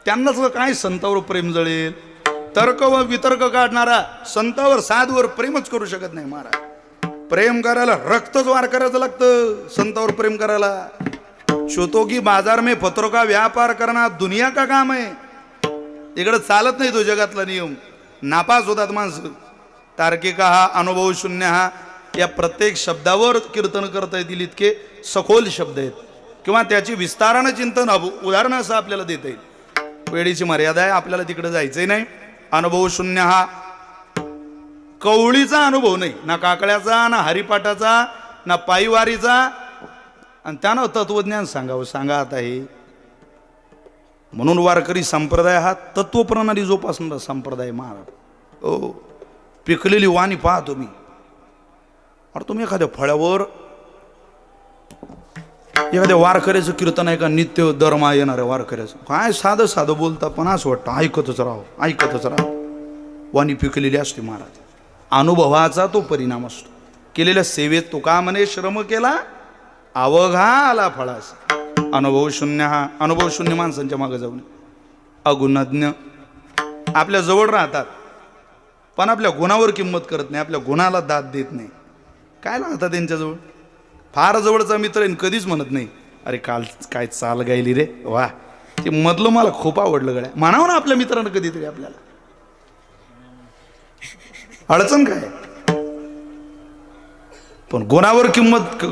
त्यांनाच काय संतावर प्रेम जळेल. तर्क व वितर्क काढणारा संतावर साधवर प्रेमच करू शकत नाही महाराज. प्रेम करायला रक्तच वार करायचं लागतं संतावर प्रेम करायला. शोतो की बाजार में फतरो का व्यापार करना दुनिया का काम आहे. इकडं चालत नाही तो जगातला नियम. नापास होतात माणसं. तार्किक हा, अनुभव शून्य हा, या प्रत्येक शब्दावर कीर्तन करता येतील इतके सखोल शब्द आहेत. किंवा त्याची विस्तारानं चिंतन उदाहरण असं आपल्याला देता येईल. वेळेची मर्यादा आहे, आपल्याला तिकडे जायचंही नाही. अनुभव शून्य हा कवळीचा अनुभव नाही, ना काकड्याचा, ना हरिपाठाचा, ना पायीवारीचा. आणि त्यानं तत्वज्ञान सांगावं. सांगा आता हे. म्हणून वारकरी संप्रदाय हा तत्वप्रणाली जोपासणारा संप्रदाय महाराज. हो, पिकलेली वाणी पहा तुम्ही. अरे तुम्ही एखाद्या फळ्यावर एखाद्या वारकऱ्याचं कीर्तन आहे का, नित्य दरमा येणार आहे वारकऱ्याचं, काय साधं साधं बोलता, पण असं वाटतं ऐकतच राहावं, ऐकतच राहावं. वाणी पिकलेली असते महाराज. अनुभवाचा तो परिणाम असतो. केलेल्या सेवेत तो का म्हणे, श्रम केला अवघा आला फळास. अनुभव शून्य हा अनुभव शून्य माणसांच्या मागे जाऊन अगुणज्ञ आपल्या जवळ राहतात, पण आपल्या गुणावर किंमत करत नाही, आपल्या गुणाला दाद देत नाही. काय लागतं त्यांच्याजवळ? फार जवळचा मित्र आहे, कधीच म्हणत नाही अरे काल काय चाल गायली रे, वा ते मधलं मला खूप आवडलं गड्या. म्हणावं ना आपल्या मित्रांना कधीतरी. आपल्याला अडचण काय? पण गुणावर किंमत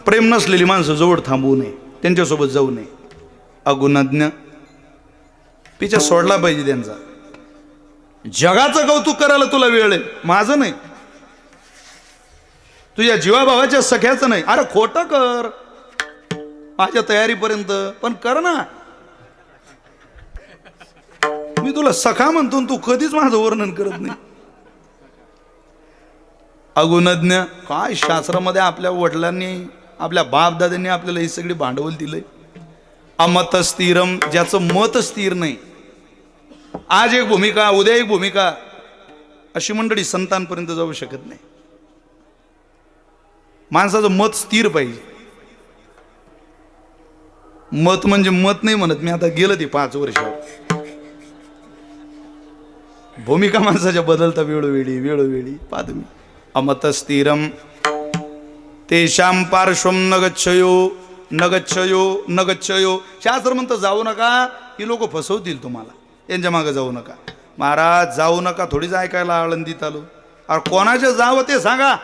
प्रेम नसलेली माणसं जवळ थांबवू नये, त्यांच्यासोबत जाऊ नये. अगुणज्ञ पिछा सोडला पाहिजे त्यांचा. जगाचं कौतुक करायला तुला वेळ आहे, माझं नाही, तुझ्या जीवाभावाच्या सख्याचं नाही. अरे खोटं कर माझ्या तयारीपर्यंत, पण कर ना. मी तुला सखा म्हणतो, तू कधीच माझं वर्णन करत नाही. अगुणज्ञ काय शास्त्रामध्ये आपल्या वडिलांनी, आपल्या बापदाद्यांनी आपल्याला ही सगळी भांडवल दिलंय. अमत स्थिरम, ज्याचं मत स्थिर नाही, आज एक भूमिका उद्या एक भूमिका, अशी मंडळी संतांपर्यंत जाऊ शकत नाही. माणसाचं मत स्थिर पाहिजे. मत म्हणजे मत नाही म्हणत मी, आता गेलं ते 5 वर्षावर. भूमिका माणसाच्या बदलता वेळोवेळी वेळोवेळी. पहा तुम्ही. अमत स्थिरम तेषां पार्श्वम न गच्छयो न गच्छयो न गच्छयो. शास्त्र म्हणतं जाऊ नका, ही लोक फसवतील तुम्हाला, यांच्या मागे जाऊ नका. महाराज जाऊ नका थोडीच ऐकायला आळंदीत आलो. अरे कोणाच्या जावं ते सांगा,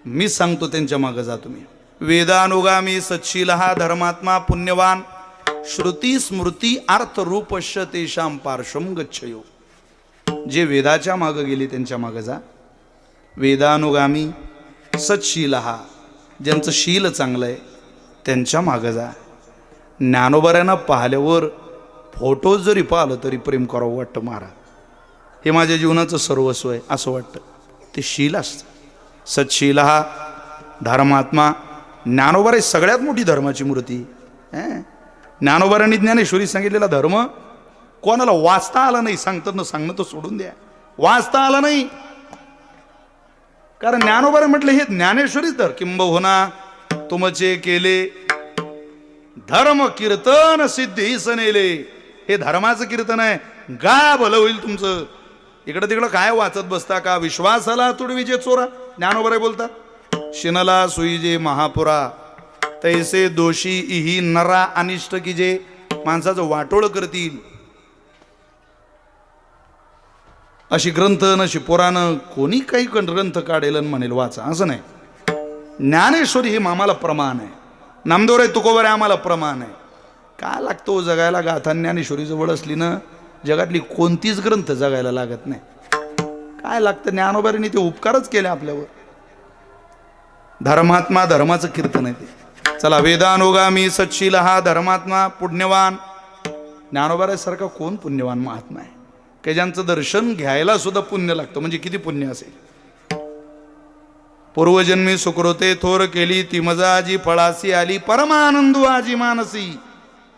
मी सांगतो त्यांच्या मागे जा तुम्ही. वेदानुगामी सच्शील हा धर्मात्मा पुण्यवान श्रुती स्मृती अर्थ रूपश्च तेषां पार्श्वम गच्छयो. जे वेदाच्या मागे गेले त्यांच्या मागे जा. वेदानुगामी सच्शील हा, ज्यांचं शील चांगलं आहे त्यांच्या मागे जा. ज्ञानोबऱ्यांना पाहिल्यावर फोटो जरी पाहिलं तरी प्रेम करावं वाटतं. महाराज हे माझ्या जीवनाचं सर्वस्व आहे असं वाटतं. ते शील असतं. सच्शील हा धर्मात्मा. ज्ञानोबा ही सगळ्यात मोठी धर्माची मूर्ती. ज्ञानोबारांनी ज्ञानेश्वरी सांगितलेला धर्म कोणाला वाचता आला नाही, सांगतात ना, सांगणं तर सोडून द्या, वाचता आला नाही. कारण ज्ञानोबारे म्हटलं हे ज्ञानेश्वरीच धर. किंबहुना तुमचे केले धर्म कीर्तन सिद्धी सनेले. हे धर्माचं कीर्तन आहे, गा भलं होईल तुमचं. इकडं तिकडं काय वाचत बसता का? विश्वासाला तुडवीजे चोरा, ज्ञानोबरे बोलतात. शिनला सुईजे महापुरा तैसे दोषी इही नरा अनिष्ट की जे. माणसाचं वाटोळ करतील अशी ग्रंथ नशी पुराण, कोणी काही ग्रंथ काढेल म्हणेल वाचा, असं नाही. ज्ञानेश्वरी हे आम्हाला प्रमाण आहे. नामदेवराय तुकोबारे आम्हाला प्रमाण आहे. काय लागतो जगायला? गाथा ज्ञानेश्वरी जवळ असली ना, जगातली कोणतीच ग्रंथ जगायला लागत नाही. काय लागतं? ज्ञानोबारीने ते उपकारच केले आपल्यावर. धर्मात्मा धर्माचं कीर्तन आहे ते. चला, वेदानुगामी सच्शील हा धर्मात्मा पुण्यवान. ज्ञानोबाऱ्यासारखा कोण पुण्यवान महात्मा आहे की ज्यांचं दर्शन घ्यायला सुद्धा पुण्य लागतं? म्हणजे किती पुण्य असेल. पूर्वजन्मी सुकृते थोर केली ती मजा आजी फळासी आली परमानंदू आजी मानसी.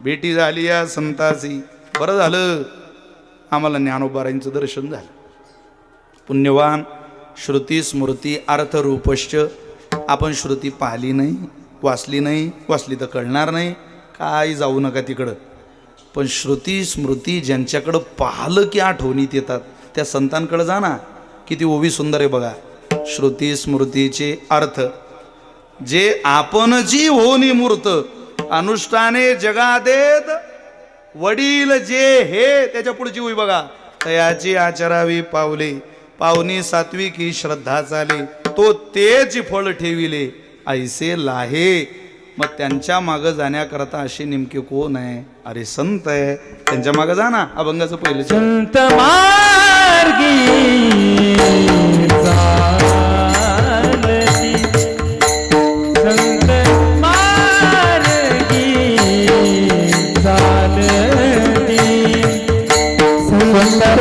भेटी झाली या संतासी. बरं झालं आम्हाला ज्ञानोबारांचं दर्शन झालं. पुण्यवान श्रुती स्मृती अर्थ रूपश्च. आपण श्रुती पाहिली नाही, वाचली नाही, वाचली तर कळणार नाही, काय जाऊ नका तिकडं. पण श्रुती स्मृती ज्यांच्याकडं पाहिलं की आठवणीत येतात त्या संतांकडे जा ना. किती ओवी सुंदर आहे बघा. श्रुती स्मृतीचे अर्थ जे आपण जी होनी मूर्त अनुष्ठाने जगादेत वडील जे हे, त्याच्या पुढची होई बघा. तयाची आचरावी पावले पावनी सात्विकी श्रद्धा चाले तो तेच फळ ठेविले ऐसे लाहे मग त्यांच्या मागं जाण्याकरता असे नेमके कोण आहे? अरे संत आहे, त्यांच्या मागं जा ना. अभंगाचं पहिलं संत मार्गी चालती, संत मार्गी चालती, संत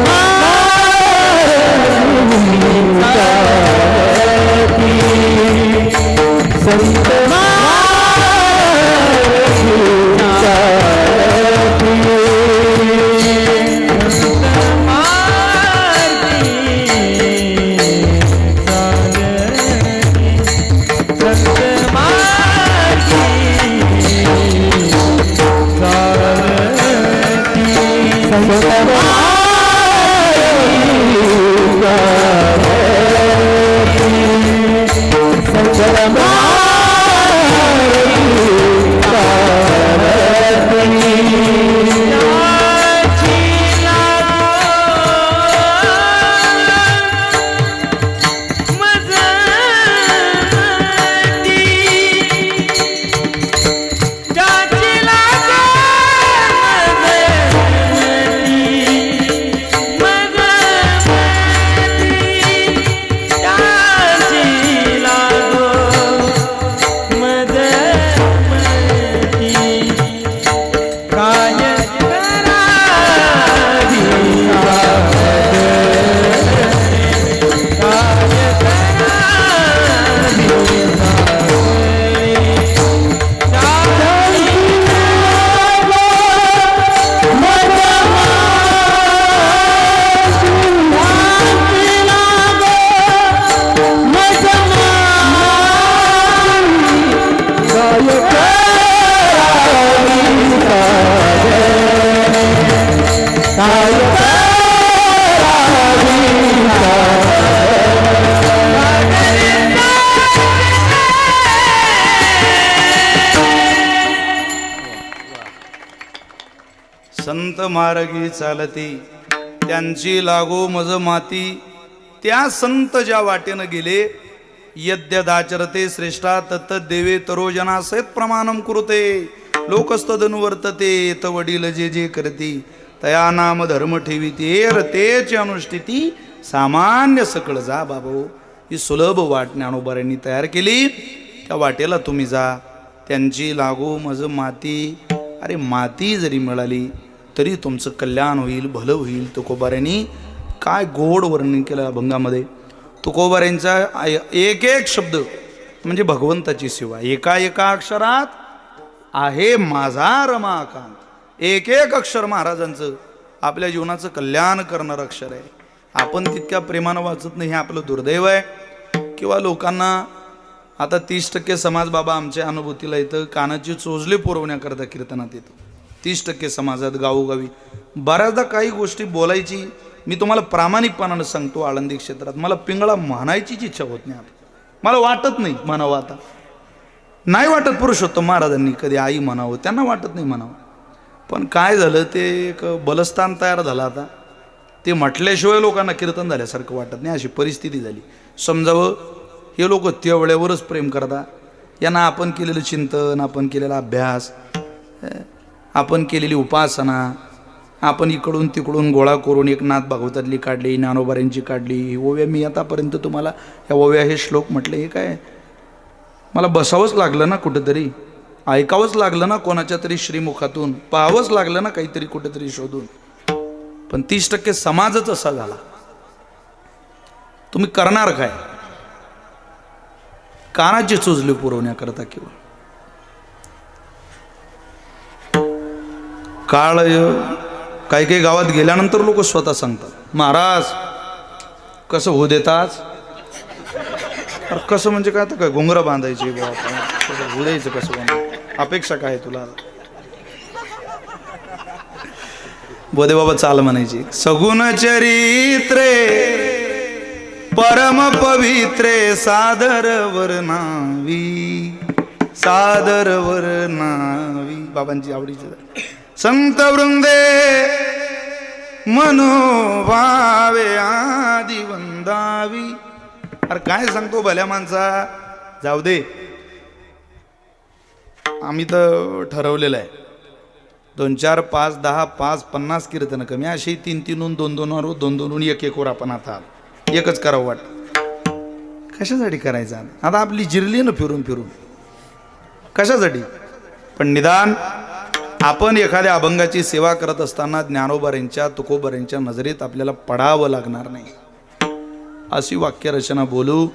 संत मार्गी चालती, त्यांची लागो मज माती. त्या संत ज्या वाटेनं गेले, यद्यदाचरते श्रेष्ठा तत्त देवे तरोजना सहित प्रमाणम कुरुते लोकस्तदनुवर्तते. त वडील जे जे करती तया नाम धर्म ठेविते रतेची अनुष्ठिती सामान्य सकळ जा. बाबो, ही सुलभ वाट ज्ञानोबाऱ्यांनी तयार केली, त्या वाटेला तुम्ही जा. त्यांची लागो मज माती. अरे माती जरी मिळाली तरी तुमचं कल्याण होईल, भलं होईल. तुकोबाऱ्यांनी काय गोड वर्णन केलं अभंगामध्ये. तुकोबाऱ्यांचा एक एक शब्द म्हणजे भगवंताची सेवा. एका एका अक्षरात आहे माझा रमाकांत. एक एक अक्षर महाराजांचं आपल्या जीवनाचं कल्याण करणारं अक्षर आहे. आपण तितक्या प्रेमानं वाचत नाही, हे आपलं दुर्दैव आहे. किंवा लोकांना आता 30% समाज बाबा आमच्या अनुभूतीला येतं, कानाची चोचले पुरवण्याकरता कीर्तनात येतं. 30% समाजात गावोगावी बऱ्याचदा काही गोष्टी बोलायची, मी तुम्हाला प्रामाणिकपणानं सांगतो, आळंदी क्षेत्रात मला पिंगळा म्हणायचीच इच्छा होत नाही. मला वाटत नाही म्हणावं. आता नाही वाटत पुरुषोत्तम महाराजांनी कधी आई म्हणावं, त्यांना वाटत नाही म्हणावं. पण काय झालं, ते एक बलस्थान तयार झालं. आता ते म्हटल्याशिवाय लोकांना कीर्तन झाल्यासारखं वाटत नाही, अशी परिस्थिती झाली. समजावं, हे लोक तेवढ्यावरच प्रेम करतात. यांना आपण केलेलं चिंतन, आपण केलेला अभ्यास, आपण केलेली उपासना, आपण इकडून तिकडून गोळा करून एक नाथ भागवतातली काढली, ज्ञानोबाऱ्यांची काढली, ही ओव्या मी आतापर्यंत तुम्हाला ह्या ओव्या हे श्लोक म्हटले. हे काय, मला बसावंच लागलं ना कुठंतरी, ऐकावंच लागलं ना कोणाच्या तरी श्रीमुखातून, पाहावंच लागलं ना काहीतरी कुठेतरी शोधून. पण 30% समाजच असा झाला. तुम्ही करणार काय? कानाची चोचली पुरवण्याकरता किंवा काळ. काही काही गावात गेल्यानंतर लोक स्वतः सांगतात, महाराज कसं होऊ देतात. कसं म्हणजे काय, तर काय घुंगरं बांधायची होऊ द्यायचं कसं, अपेक्षा काय तुला. बोधे बाबा चाल म्हणायची, सगुण चरित्रे परम पवित्रे सादर वर्णावी, सादर वर्णावी. बाबांची आवडीची संत वृंदे मनोभावे आदि वंदावी. अरे काय सांगतो भल्या माणसा, जाऊ दे. आम्ही तर ठरवलेलं आहे 2 4 5 10 5 50 कीर्तन कमी अशी 3 3 2 2 वर 2 2 1 1 वर आपण आता एकच करावं वाटतं. कशासाठी करायचं आता आपली जिरली ना फिरून फिरून कशासाठी. पण निदान आपण एखाद्या अभंगाची सेवा करत असताना ज्ञानोबाऱ्यांच्या तुकोबाऱ्यांच्या नजरेत आपल्याला पडावं लागणार नाही. अशी वाक्यरचना बोलू,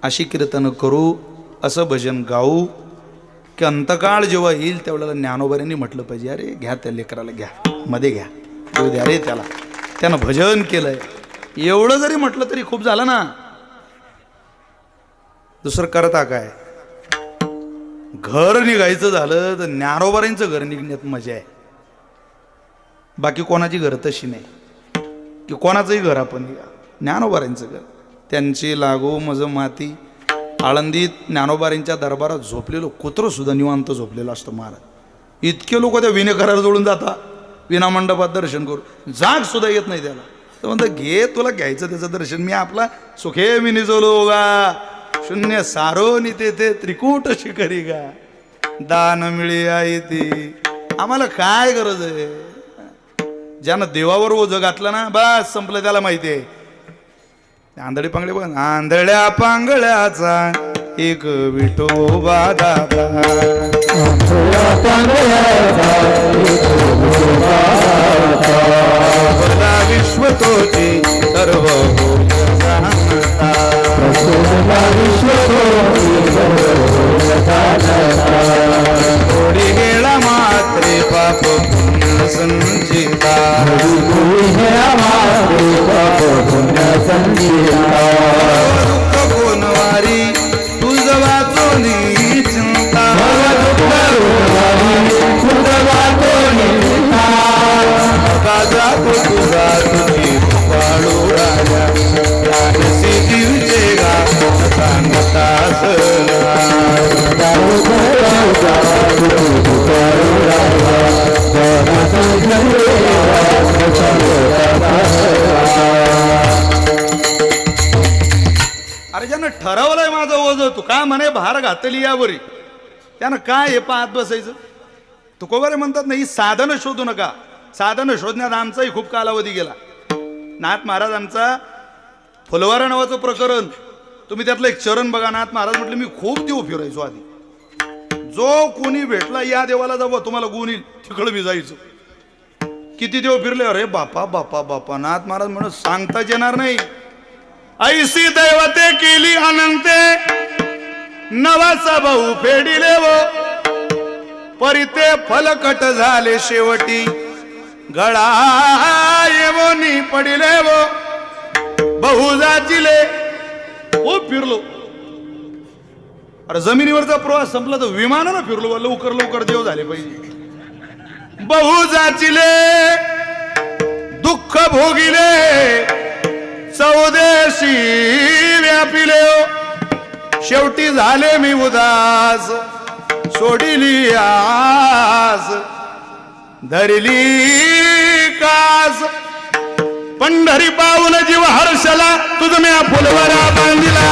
अशी कीर्तन करू, असं भजन गाऊ की अंतकाळ जेव्हा येईल त्यावेळेला ज्ञानोबाऱ्यांनी म्हटलं पाहिजे अरे घ्या त्या लेकराला घ्या मध्ये घ्या देऊ द्या रे त्याला त्यानं भजन केलंय. एवढं जरी म्हटलं तरी खूप झालं ना. दुसरं करता काय. घर निघायचं झालं तर ज्ञानोबाऱ्यांचं घर निघण्यात मजा आहे. बाकी कोणाची घर तशी नाही की कोणाचंही घर आपण ज्ञानोबाऱ्यांचं घर. त्यांची लागू मज माती. आळंदीत ज्ञानोबाऱ्यांच्या दरबारात झोपलेलो कुत्रं सुद्धा निवांत झोपलेलं असतं महाराज. इतके लोक त्या विनेकरार जोडून जातात विनामंडपात दर्शन करू जाग सुद्धा येत नाही त्याला. तर म्हणतं घे तुला घ्यायचं त्याचं दर्शन मी आपला सुखे मी निजवलो गा शून्य सारो निते ते त्रिकूट शिखरी गा दान मिळे आहे ती. आम्हाला काय गरज आहे. ज्यानं देवावर ओझं घातलं ना बस संपलं त्याला माहिती आहे. आंधळी पांगळे बघ आंधळ्या पांगळ्याचा एक विठोबा दादा विश्व तोची सर्व थोडी गेला मात्रे पाप पुण्य संचिता दुःख कोणवारी तुझ वाचोनी चिंता गाजा तुझा तुझी पाळू राजा दिवचे गा सांगता अरे ज्यानं ठरवलंय माझं ओझं तू काय म्हणे भार घातली यावरी त्यानं काय हे पाहत बसायचं. तुकोबारे म्हणतात नाही साधनं शोधू नका. साधनं शोधण्यात आमचाही खूप कालावधी गेला. नाथ महाराज आमचा फुलवारा नावाचं प्रकरण तुम्ही त्यातलं एक चरण बघा. नाथ महाराज म्हटलं मी खूप देव फिरायचो आधी. जो कोणी भेटला या देवाला जावं तुम्हाला गुण येईल तिकडं मी जायचो. किती देव फिरले अरे बापा बापा बापा. नाथ महाराज म्हणून सांगताच येणार नाही. ऐसी दैवते केली अनंते नवाचा भाऊ फेडिले वो परिते फलकट झाले शेवटी गळा येवोनी पडिले वो बहु जाचिले. ओ फिरलो अरे जमिनीवरचा प्रवास संपला तर विमानानं फिरलो लवकर लवकर देव झाले पाहिजे. बहु जाचिले दुःख भोगिले चौदेशी व्यापिले शेवटी झाले मी उदास सोडिली आस धरली कास पंढरी पाऊल जीव हर्षला तुझ मी फुलवरा बांधिला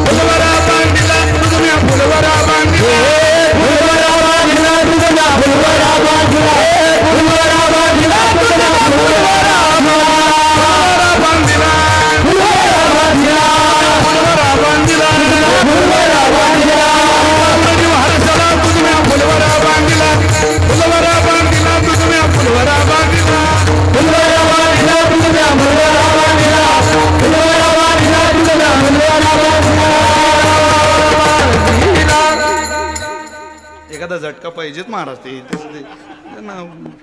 फुलवरा बांधिला तुझ मी फुलवरा बांधिला फुलवरा बांधिला तुझ मी फुलवरा बांधिला फुलवरा बांधिला तुझ मी फुलवरा बांधिला फुलवरा बांधिला फुलवरा बांधिला फुलवरा बांधिला जीव हर्षला तुझ मी फुलवरा बांधिला फुलवरा बांधिला तुझ मी फुलवरा बांधिला फुलवरा बांधिला तुझ मी फुलवरा बांधिला फुलवरा बांधिला तुझ मी फुलवरा बांधिला. एखादा झटका पाहिजेत महाराज ते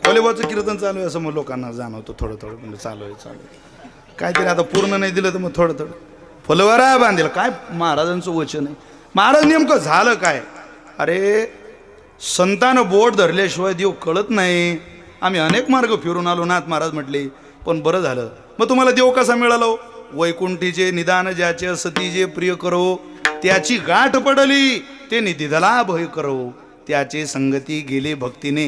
खोलेबाचं कीर्तन चालू आहे असं मग लोकांना जाणवतं थोडं थोडं म्हणजे चालू आहे काहीतरी. आता पूर्ण नाही दिलं तर मग थोडं थोडं फुलवरा बांधेल काय महाराजांचं वचन आहे. महाराज नेमकं झालं काय. अरे संतानं बोट धरल्याशिवाय देव कळत नाही. आम्ही अनेक मार्ग फिरून आलो नाथ महाराज म्हटले पण बरं झालं. मग तुम्हाला देव कसा मिळालो. वैकुंठीचे निदान ज्याचे सतीजे प्रिय करो त्याची गाठ पडली ते निधिदला भय करो त्याचे संगती गेले भक्तीने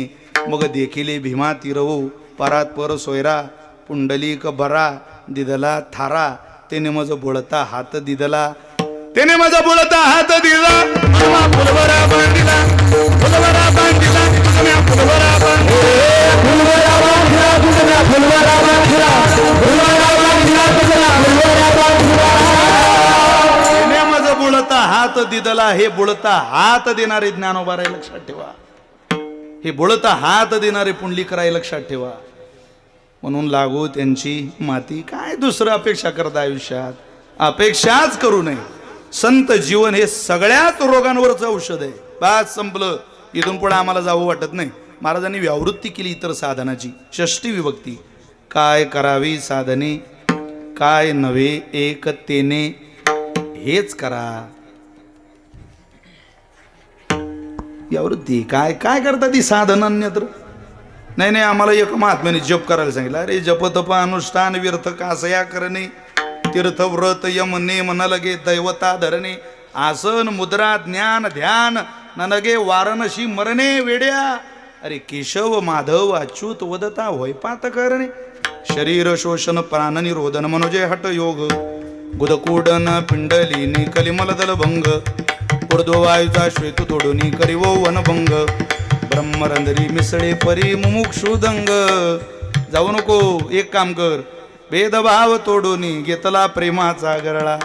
मग देखिले भीमा तिरवो परात पर सोयरा पुंडलिक बरा दिदला थारा तेने मज बोलता हात दिदला त्याने माझा बोलता हात दिला फुलवरा बांधिला फुलवरा विदला हे बुळता हात देणारे ज्ञानोबा राय लक्षात ठेवा. हे बुळता हात देणारे पुंडलिकराय लक्षात ठेवा. म्हणून लागू त्यांची माती. काय दुसरं अपेक्षा करता आयुष्यात? अपेक्षाच करू नये. संत जीवन हे सगळ्याच रोगांवरचं औषध आहे. बस संपलं. इथून पुढे आम्हाला जावं वाटत नाही. महाराजांनी व्यावृत्ती केली इतर साधनाची. षष्टी विभक्ती. काय करावी साधने, काय नव्हे एकतेने हेच करा. यावृत्ती काय काय करता ती साधन अन्यत्र. नाही नाही आम्हाला एक महात्म्याने जप करायला सांगितलं. अरे जप तप अनुष्ठान व्यर्थ कासया करणे, तीर्थ व्रत यम नेम न लगे दैवता धरणे, आसन मुद्रा ज्ञान ध्यान न लगे वारणशी मरणे वेड्या. अरे केशव माधव अच्युत वदता वैपात करणे, शरीर शोषण प्राण निरोधन मनोजय हट योग, गुदकूडन पिंडलीनी कलिमल दल भंग, ऊर्ध्ववायूचा श्वेत तोडुनी करिवो वनभंग, ब्रह्मरंध्री मिसळे परी मुमुक्षुदंग. जाऊ नको, एक काम कर, भेदभाव तोडुनी घेतला प्रेमाचा गरळा,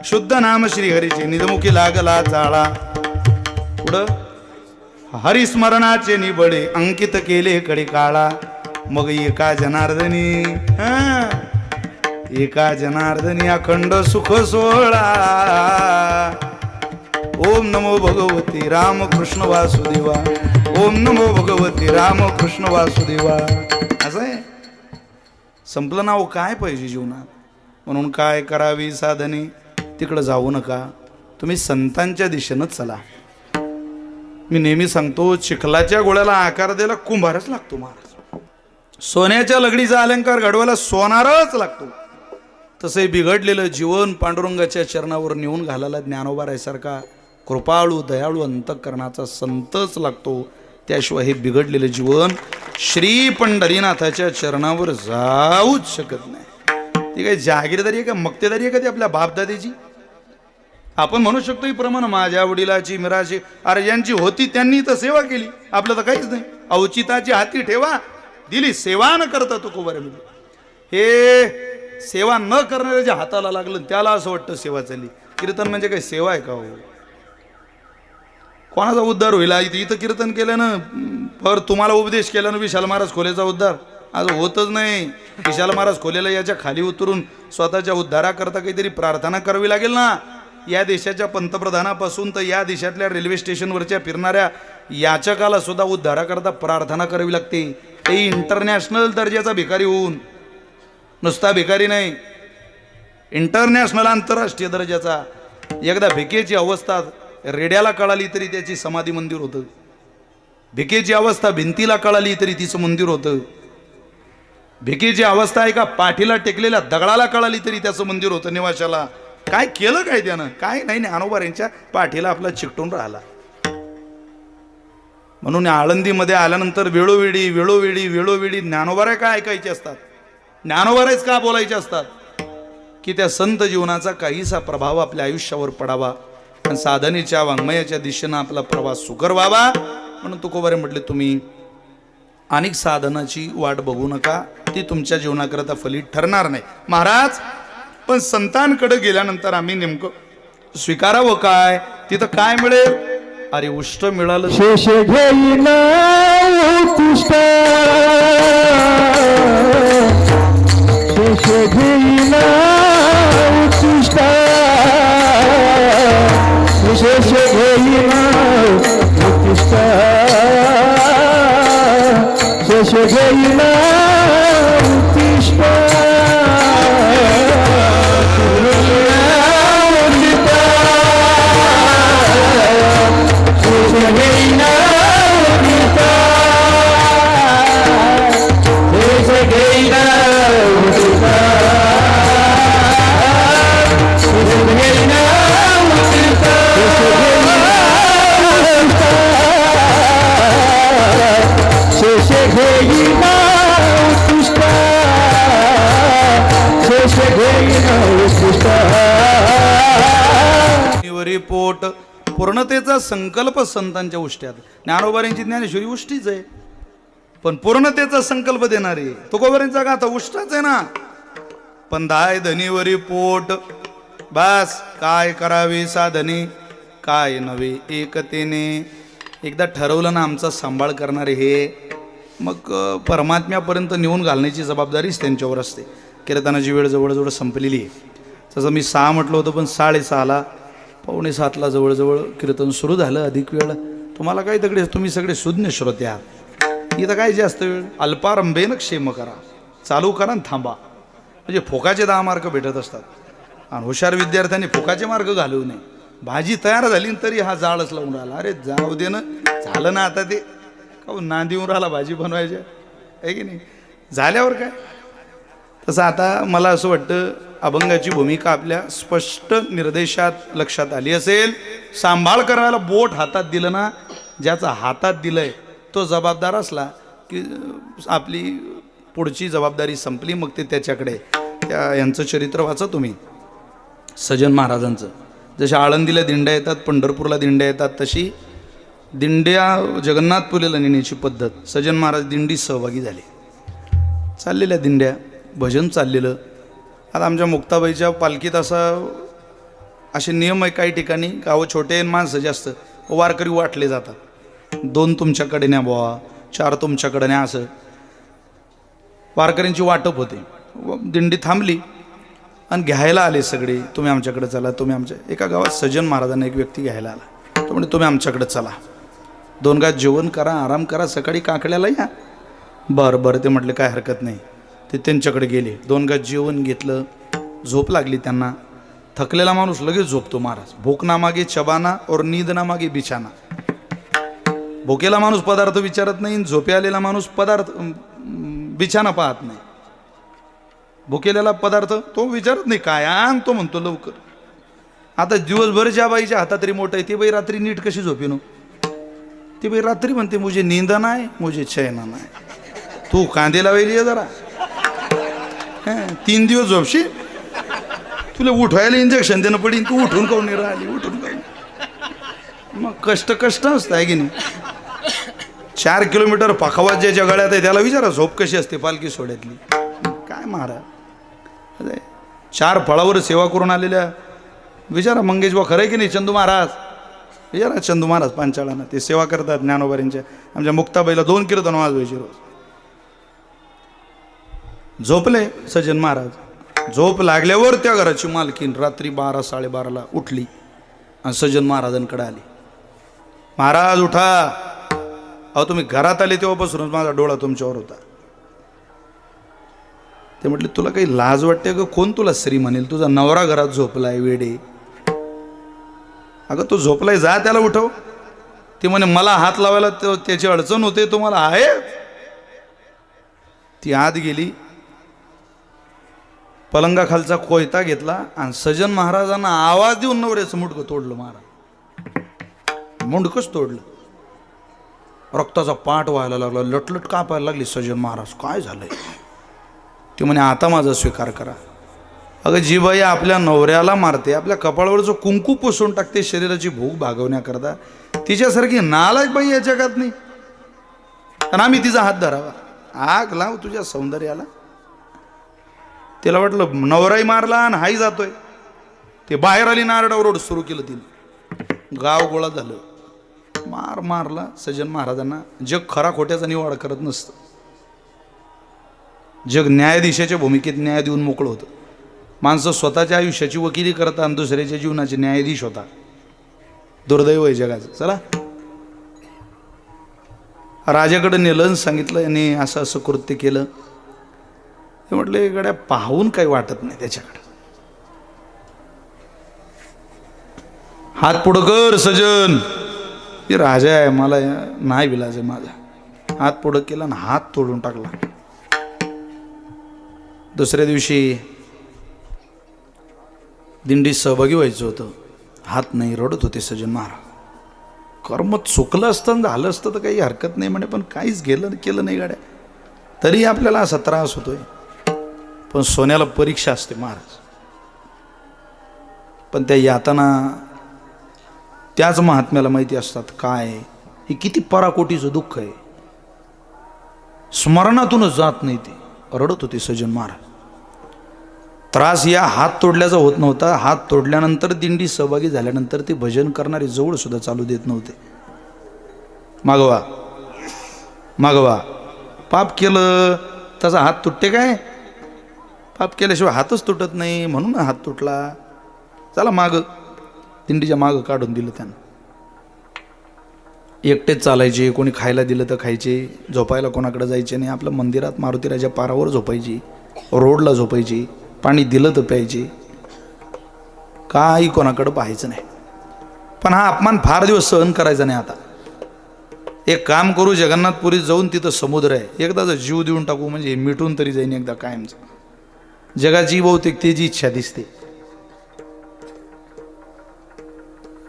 शुद्ध नाम श्री हरीचे निजमुखी लागला चाळा. पुढं हरिस्मरणाचे निबडे अंकित केले कडे काळा. मग एका जनार्दनी एका जनार्दनी अखंड सुख सोहळा. ओम नमो भगवती राम कृष्ण वासुदेवा, ओम नमो भगवती राम कृष्ण वासुदेवा. असं आहे. संपलं नाव. काय पाहिजे जीवनात? म्हणून काय करावी साधने, तिकडं जाऊ नका. तुम्ही संतांच्या दिशेनंच चला. मी नेहमी सांगतो, चिखलाच्या गोळ्याला आकार द्यायला कुंभारच लागतो महाराज. सोन्याच्या लगडीचा अलंकार घडवायला सोनारच लागतो. तसे बिघडलेलं जीवन पांडुरंगाच्या चरणावर नेऊन घालायला ज्ञानोबारायसारखा कृपाळू दयाळू अंतःकरणाचा संतच लागतो. त्याशिवाय हे बिघडलेलं जीवन श्री पंढरीनाथाच्या चरणावर जाऊच शकत नाही. ती काही जागीरदारी आहे का, मक्तेदारी आहे का ती आपल्या बापदादीची? आपण म्हणू शकतो ही प्रमाण माझ्या वडिलाची मिराची, अरे ज्यांची होती त्यांनी तर सेवा केली, आपलं तर काहीच नाही. अवचिताची हाती ठेवा, दिली सेवा न करता तो कोबारे म्हणजे. हे सेवा न करणाऱ्याच्या हाताला लागलं त्याला असं वाटतं सेवा चालली. कीर्तन म्हणजे काही सेवा आहे का हो? कोणाचा उद्धार होईल? इथं कीर्तन केल्यानं पर तुम्हाला उपदेश केल्यानं विशाल महाराज खोलेचा उद्धार आज होतच नाही. विशाल महाराज खोलेला याच्या खाली उतरून स्वतःच्या उद्धाराकरता काहीतरी प्रार्थना करावी लागेल ना. या देशाच्या पंतप्रधानापासून तर या देशातल्या रेल्वे स्टेशनवरच्या फिरणाऱ्या याचकाला सुद्धा उद्धाराकरता प्रार्थना करावी लागते. ते इंटरनॅशनल दर्जाचा भिकारी होऊन, नुसता भिकारी नाही, इंटरनॅशनल आंतरराष्ट्रीय दर्जाचा. एकदा भिकेची अवस्था रेड्याला कळाली तरी त्याची समाधी मंदिर होतं. भिकेची अवस्था भिंतीला कळाली तरी तिचं मंदिर होतं. भिकेची अवस्था एका पाठीला टेकलेल्या दगडाला कळाली तरी त्याचं मंदिर होतं निवाशाला. काय केलं काय त्यानं? काय नाही, ज्ञानोबा यांच्या पाठीला आपला चिकटून राहिला. म्हणून आळंदीमध्ये आल्यानंतर वेळोवेळी वेळोवेळी वेळोवेळी ज्ञानोबाराय काय ऐकायचे असतात, ज्ञानोबारायच का बोलायचे असतात, की त्या संत जीवनाचा काहीसा प्रभाव आपल्या आयुष्यावर पडावा आणि साधनेच्या वाङ्मयाच्या दिशेनं आपला प्रवास सुकर व्हावा. म्हणून तुकोबारे म्हटले, तुम्ही अनेक साधनाची वाट बघू नका, ती तुमच्या जीवनाकरता फलित ठरणार नाही. महाराज, पण संतांकडे गेल्यानंतर आम्ही नेमकं स्वीकारावं काय? तिथं काय मिळेल? अरे उष्ट मिळालं. शेष घेईना उत्कृष्ट, शेष घेईना उत्कृष्ट, शेष घेईना उत्कृष्ट, शेष घेईना उत्कृष्ट. पोट पूर्णतेचा संकल्प संतांच्या उष्ट्यात. ज्ञानोबाऱ्यांची ज्ञानेश्वरी उष्टीच आहे, पण पूर्णतेचा संकल्प देणारी तुकोबाऱ्यांचा गाथा उष्टाच आहे ना. पण दाय धनीवरी पोट, बस काय करावे साधने, काय नव्हे एकतेने. एकदा ठरवलं ना आमचा सांभाळ करणारे हे, मग परमात्म्यापर्यंत नेऊन घालण्याची जबाबदारीच त्यांच्यावर असते. कीर्तनाची वेळ जवळजवळ संपलेली आहे. तसं मी 6 म्हटलं होतं, पण 6:30ला 6:45ला जवळजवळ कीर्तन सुरू झालं. अधिक वेळ तुम्हाला काय तिकडे, तुम्ही सगळे सुज्ञ श्रोते आहात. इथं काय जास्त वेळ, अल्पारंभेनं क्षेम करा, चालू करा आणि थांबा. म्हणजे फोकाचे 10 मार्क भेटत असतात. आणि हुशार विद्यार्थ्यांनी फोकाचे मार्क घालवू नये. भाजी तयार झाली तरी हा जाळच लावून राहिला. अरे जाऊ दे ना, झालं ना आता ते का नांदी येऊन राहिला भाजी बनवायच्या, आहे की नाही. झाल्यावर काय. तसं आता मला असं वाटतं अभंगाची भूमिका आपल्या स्पष्ट निर्देशात लक्षात आली असेल. सांभाळ करायला बोट हातात दिलं ना, ज्याचा हातात दिलंय तो जबाबदार असला की आपली पुढची जबाबदारी संपली. मग ते त्याच्याकडे. यांचं चरित्र वाचा तुम्ही सजन महाराजांचं. जशा आळंदीला दिंड्या येतात, पंढरपूरला दिंड्या येतात, तशी दिंड्या जगन्नाथपुरीला नेण्याची पद्धत. सजन महाराज दिंडी सहभागी झाले. चाललेल्या दिंड्या, भजन चाललेलं. आता आमच्या मुक्ताबाईच्या पालखीत असे नियम आहे. काही ठिकाणी गावं छोटे आणि माणसं जास्त, वारकरी वाटले जातात. 2 तुमच्याकडे न्या बुवा, 4 तुमच्याकडे न्या, असं वारकऱ्यांची वाटप होते. दिंडी थांबली आणि घ्यायला आले सगळे. तुम्ही आमच्याकडे चला, तुम्ही आमच्या. एका गावात सजन महाराजांना एक व्यक्ती घ्यायला आला. तो म्हणजे तुम्ही आमच्याकडे चला, 2 घास जेवण करा, आराम करा, सकाळी काकड्याला या. बरं बरं ते म्हटले काय हरकत नाही. ते त्यांच्याकडे गेले. 2 घास जेवण घेतलं. झोप लागली त्यांना. थकलेला माणूस लगेच झोपतो महाराज. भूक ना मागे चबाना और नींद ना मागे बिछाना. भुकेला माणूस पदार्थ विचारत नाही, झोपे आलेला माणूस बिछाना पाहत नाही. भुकेलेला पदार्थ तो विचारत नाही काय आण, तो म्हणतो लवकर. आता दिवसभर ज्या बाईच्या हातात रिमोट आहे ती बाई रात्री नीट कशी झोपेनो. ती बाई रात्री म्हणते मुझे नींद नाही, मुझे चैन नाही. तू कांदे लावायली आहे जरा, 3 दिवस झोपशी. तुला उठवायला इंजेक्शन देणं पडीन, तू उठून काऊन नाही राहिली, उठून काऊन. मग कष्ट असतं आहे की नाही. 4 किलोमीटर पाखावात ज्याच्या गळ्यात आहे त्याला विचारा झोप कशी असते पालखी सोड्यातली. काय महाराज 4 फळावर सेवा करून आलेल्या विचारा. मंगेशबा खरं आहे की नाही. चंदू महाराज विचारा, चंदू महाराज पांचाळांना ते सेवा करतात ज्ञानोबारींच्या. आमच्या मुक्ताबाईला 2 कीर्तन वाजवायचे रोज. झोपले सजन महाराज. झोप लागल्यावर त्या घराची मालकीन रात्री 12-12:30ला उठली आणि सजन महाराजांकडे आली. महाराज उठा. अहो तुम्ही घरात आले तेव्हापासूनच माझा डोळा तुमच्यावर होता. ते म्हटले तुला काही लाज वाटते का, कोण तुला स्त्री म्हणेल, तुझा नवरा घरात झोपलाय वेडे. अगं तो झोपलाय, जा त्याला उठव. ते म्हणे मला हात लावायला त्याची अडचण होते, तुम्हाला आहे. ती आत गेली, पलंगाखालचा कोयता घेतला आणि सजन महाराजांना आवाज देऊन नवऱ्याचं मुंडकं तोडलं. महाराज मुंडकंच तोडलं. रक्ताचा पाठ व्हायला लागला, लटलट कापायला लागली. सजन महाराज काय झालंय. ते म्हणे आता माझा स्वीकार करा. अगं जी बाई आपल्या नवऱ्याला मारते, आपल्या कपाळावरचं कुंकू पुसून टाकते शरीराची भूक भागवण्याकरता, तिच्यासारखी नालायक बाई या जगात नाही. आणि आम्ही तिचा हात धरावा. आग लाव तुझ्या सौंदर्याला. तिला वाटलं नवराही मारला आणि हाही जातोय. ते बाहेर आली, नारडावर सुरू केलं तिने. गाव गोळा झालं. मारला सजन महाराजांना. जग खरा खोट्याचा निवाडा करत नसतं. जग न्यायाधीशाच्या भूमिकेत न्याय देऊन मोकळं होतं. माणसं स्वतःच्या आयुष्याची वकिली करता आणि दुसऱ्याच्या जीवनाचे न्यायाधीश होता. दुर्दैव आहे जगाचं. चला राजाकडे नेलं, सांगितलं आणि असं असं कृत्य केलं. ते म्हटले गड्या पाहून काही वाटत नाही त्याच्याकडे. हात पुढं कर सजन. मी राजा आहे, मला नाही विलाज आहे माझा. हात पुढं केला आणि हात तोडून टाकला. दुसऱ्या दिवशी दिंडीत सहभागी व्हायचं होतं. हात नाही, रडत होते सजन महाराज. कर्म चुकलं असतं, झालं असतं तर काही हरकत नाही म्हणे, पण काहीच केलं नाही गाड्या. तरी आपल्याला असा त्रास होतोय. पण सोन्याला परीक्षा असते महाराज. पण त्या यातना त्याच महात्म्याला माहिती असतात. काय हे किती पराकोटीचं दुःख आहे, स्मरणातूनच जात नाही. ते रडत होते सजन महाराज. त्रास या हात तोडल्याचा होत नव्हता. हात तोडल्यानंतर दिंडी सहभागी झाल्यानंतर ते भजन करणारे जवळ सुद्धा चालू देत नव्हते. मागवा मागवा. पाप केलं त्याचा हात तुटते काय? पाप केल्याशिवाय हातच तुटत नाही, म्हणून हात तुटला. चला माग. दिंडीच्या मागं काढून दिलं त्यांना. एकटेच चालायचे, कोणी खायला दिलं तर खायचे, झोपायला कोणाकडे जायचे नाही. आपलं मंदिरात मारुतीराजा पारावर झोपायची, रोडला झोपायची, पाणी दिलं तर प्यायचे, काही कोणाकडं पाहायचं नाही. पण हा अपमान फार दिवस सहन करायचा नाही. आता एक काम करू, जगन्नाथपुरीत जाऊन तिथं समुद्र आहे, एकदाचा जीव देऊन टाकू, म्हणजे मिटून तरी जाईन एकदा कायमचं. जगाची बहुतेक त्याची इच्छा दिसते.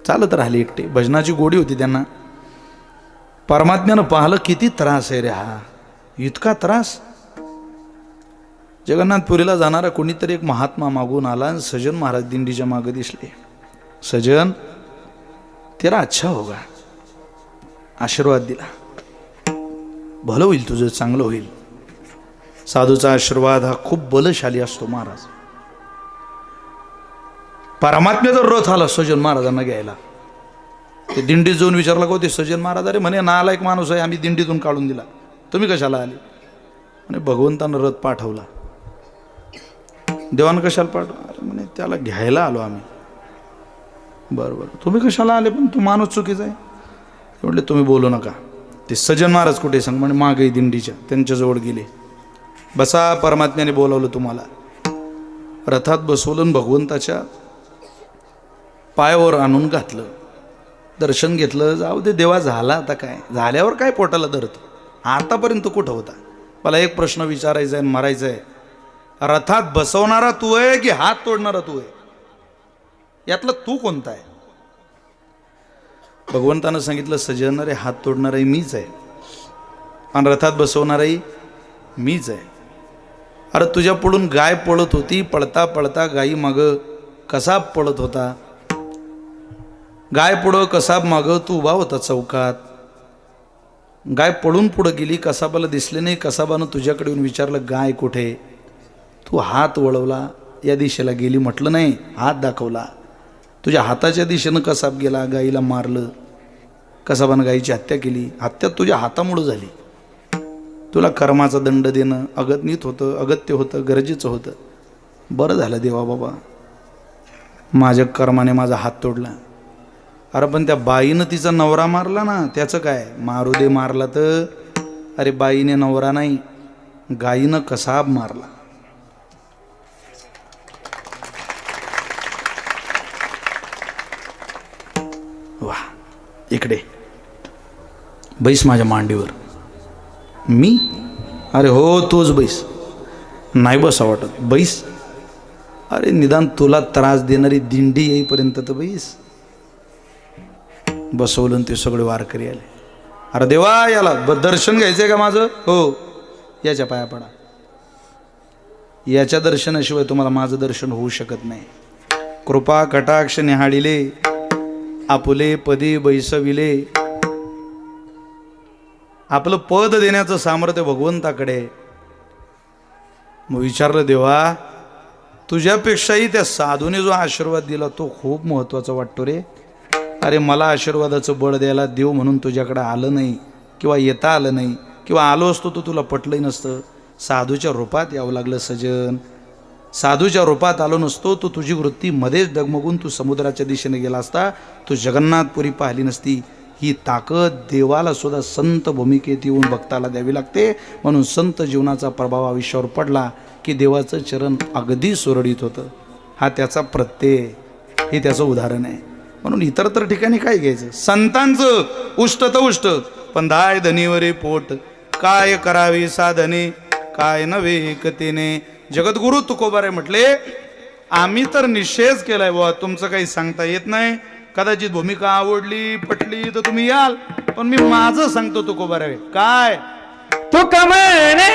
चालत राहिले एकटे. भजनाची गोडी होती त्यांना. परमात्म्यानं पाहिलं किती त्रास आहे रे हा, इतका त्रास. जगन्नाथपुरीला जाणारा कोणीतरी एक महात्मा मागून आला आणि सजन महाराज दिंडीच्या मागे दिसले. सजन, तेरा अच्छा होगा. आशीर्वाद दिला. भलं होईल तुझं, चांगलं होईल. साधूचा आशीर्वाद हा खूप बलशाली असतो महाराज. परमात्म्याचा रथ आला सजन महाराजांना घ्यायला. ते दिंडीत जाऊन विचारला को ते सजन महाराज, अरे म्हणे नालायक माणूस आहे, आम्ही दिंडीतून काढून दिला, तुम्ही कशाला आले? म्हणे भगवंतानं रथ पाठवला. देवानं कशाला पाठवला? अरे म्हणे त्याला घ्यायला आलो आम्ही. बरं बरं, तुम्ही कशाला आले? पण तू माणूस चुकीचा आहे. म्हटले तुम्ही बोलू नका. ते सजन महाराज कुठे सांग? म्हणे मागे दिंडीच्या, त्यांच्याजवळ गेले. बसा, परमात्म्याने बोलावलं तुम्हाला. रथात बसवलं, भगवंताच्या पायावर आणून घातलं, दर्शन घेतलं. जाऊ दे देवा, झाला आता काय, झाल्यावर काय पोटाला धरतो. आतापर्यंत कुठं होता? मला एक प्रश्न विचारायचा आहे, मारायचा आहे. रथात बसवणारा तू आहे की हात तोडणारा तू आहे? यातला तू कोणता आहे? भगवंतानं सांगितलं, सजन रे, हात तोडणाराही मीच आहे आणि रथात बसवणाराही मीच आहे. अरे तुझ्या पुढून गाय पळत होती, पळता पळता गायी मागं कसाब पळत होता. गाय पुढं, कसाब मागं, तू उभा होता चौकात. गाय पळून पुढं गेली, कसाबाला दिसले नाही. कसाबानं तुझ्याकडे येऊन विचारलं, गाय कुठे? तू हात वळवला, या दिशेला गेली म्हटलं नाही, हात दाखवला. तुझ्या हाताच्या दिशेनं कसाब गेला, गाईला मारलं. कसाबानं गायीची हत्या केली. हत्या तुझ्या हातामुळं झाली. तुला कर्माचा दंड देणं अगत्नीत होतं, अगत्य होतं, गरजेचं होतं. बरं झालं देवा बाबा, माझ्या कर्माने माझा हात तोडला. अरे पण त्या बाईनं तिचा नवरा मारला ना, त्याचं काय? मारू दे, मारला तर. अरे बाईने नवरा नाही, गायीनं कसाब मारला. वा, इकडे बैस माझ्या मांडीवर. मी? अरे हो, तोच बैस. नाही बसा वाटत, बैस. अरे निदान तुला त्रास देणारी दिंडी येईपर्यंत तर बैस. बसवलं ते सगळे वारकरी आले. अरे देवा, याला दर्शन घ्यायचंय का माझं? हो, याच्या पाया पडा. याच्या दर्शनाशिवाय तुम्हाला माझं दर्शन होऊ शकत नाही. कृपा कटाक्ष निहाळिले, आपुले पदी बैसविले. आपलं पद देण्याचं सामर्थ्य भगवंताकडे. मग विचारलं, देवा तुझ्यापेक्षाही त्या साधूने जो आशीर्वाद दिला तो खूप महत्त्वाचा वाटतो रे. अरे मला आशीर्वादाचं बळ द्यायला देव म्हणून तुझ्याकडे आलं नाही, किंवा येता आलं नाही, किंवा आलो असतो तर तुला पटलंही नसतं. साधूच्या रूपात यावं लागलं सजन. साधूच्या रूपात आलो नसतो तो तुझी वृत्ती मध्येच डगमगून तू समुद्राच्या दिशेने गेला असता, तू जगन्नाथपुरी पाहिली नसती. ही ताकद देवाला सुद्धा संत भूमिकेत येऊन भक्ताला द्यावी लागते. म्हणून संत जीवनाचा प्रभाव आयुष्यावर पडला की देवाचं चरण अगदी सुरळीत होतं. हा त्याचा प्रत्यय, हे त्याचं उदाहरण आहे. म्हणून इतर तर ठिकाणी काय घ्यायचं? संतांचं उष्ट तर उष्ट, पण धाय धनीवरे पोट. काय करावे साधने, काय नव्हे एकतेने. जगद्गुरु तुकोबारे म्हटले, आम्ही तर निश्चयच केलाय बुवा, तुमचं काही सांगता येत नाही. कदाचित भूमिका आवडली पटली तर तुम्ही याल, पण मी माझं सांगतो तुकोबारे. काय? तुका म्हणे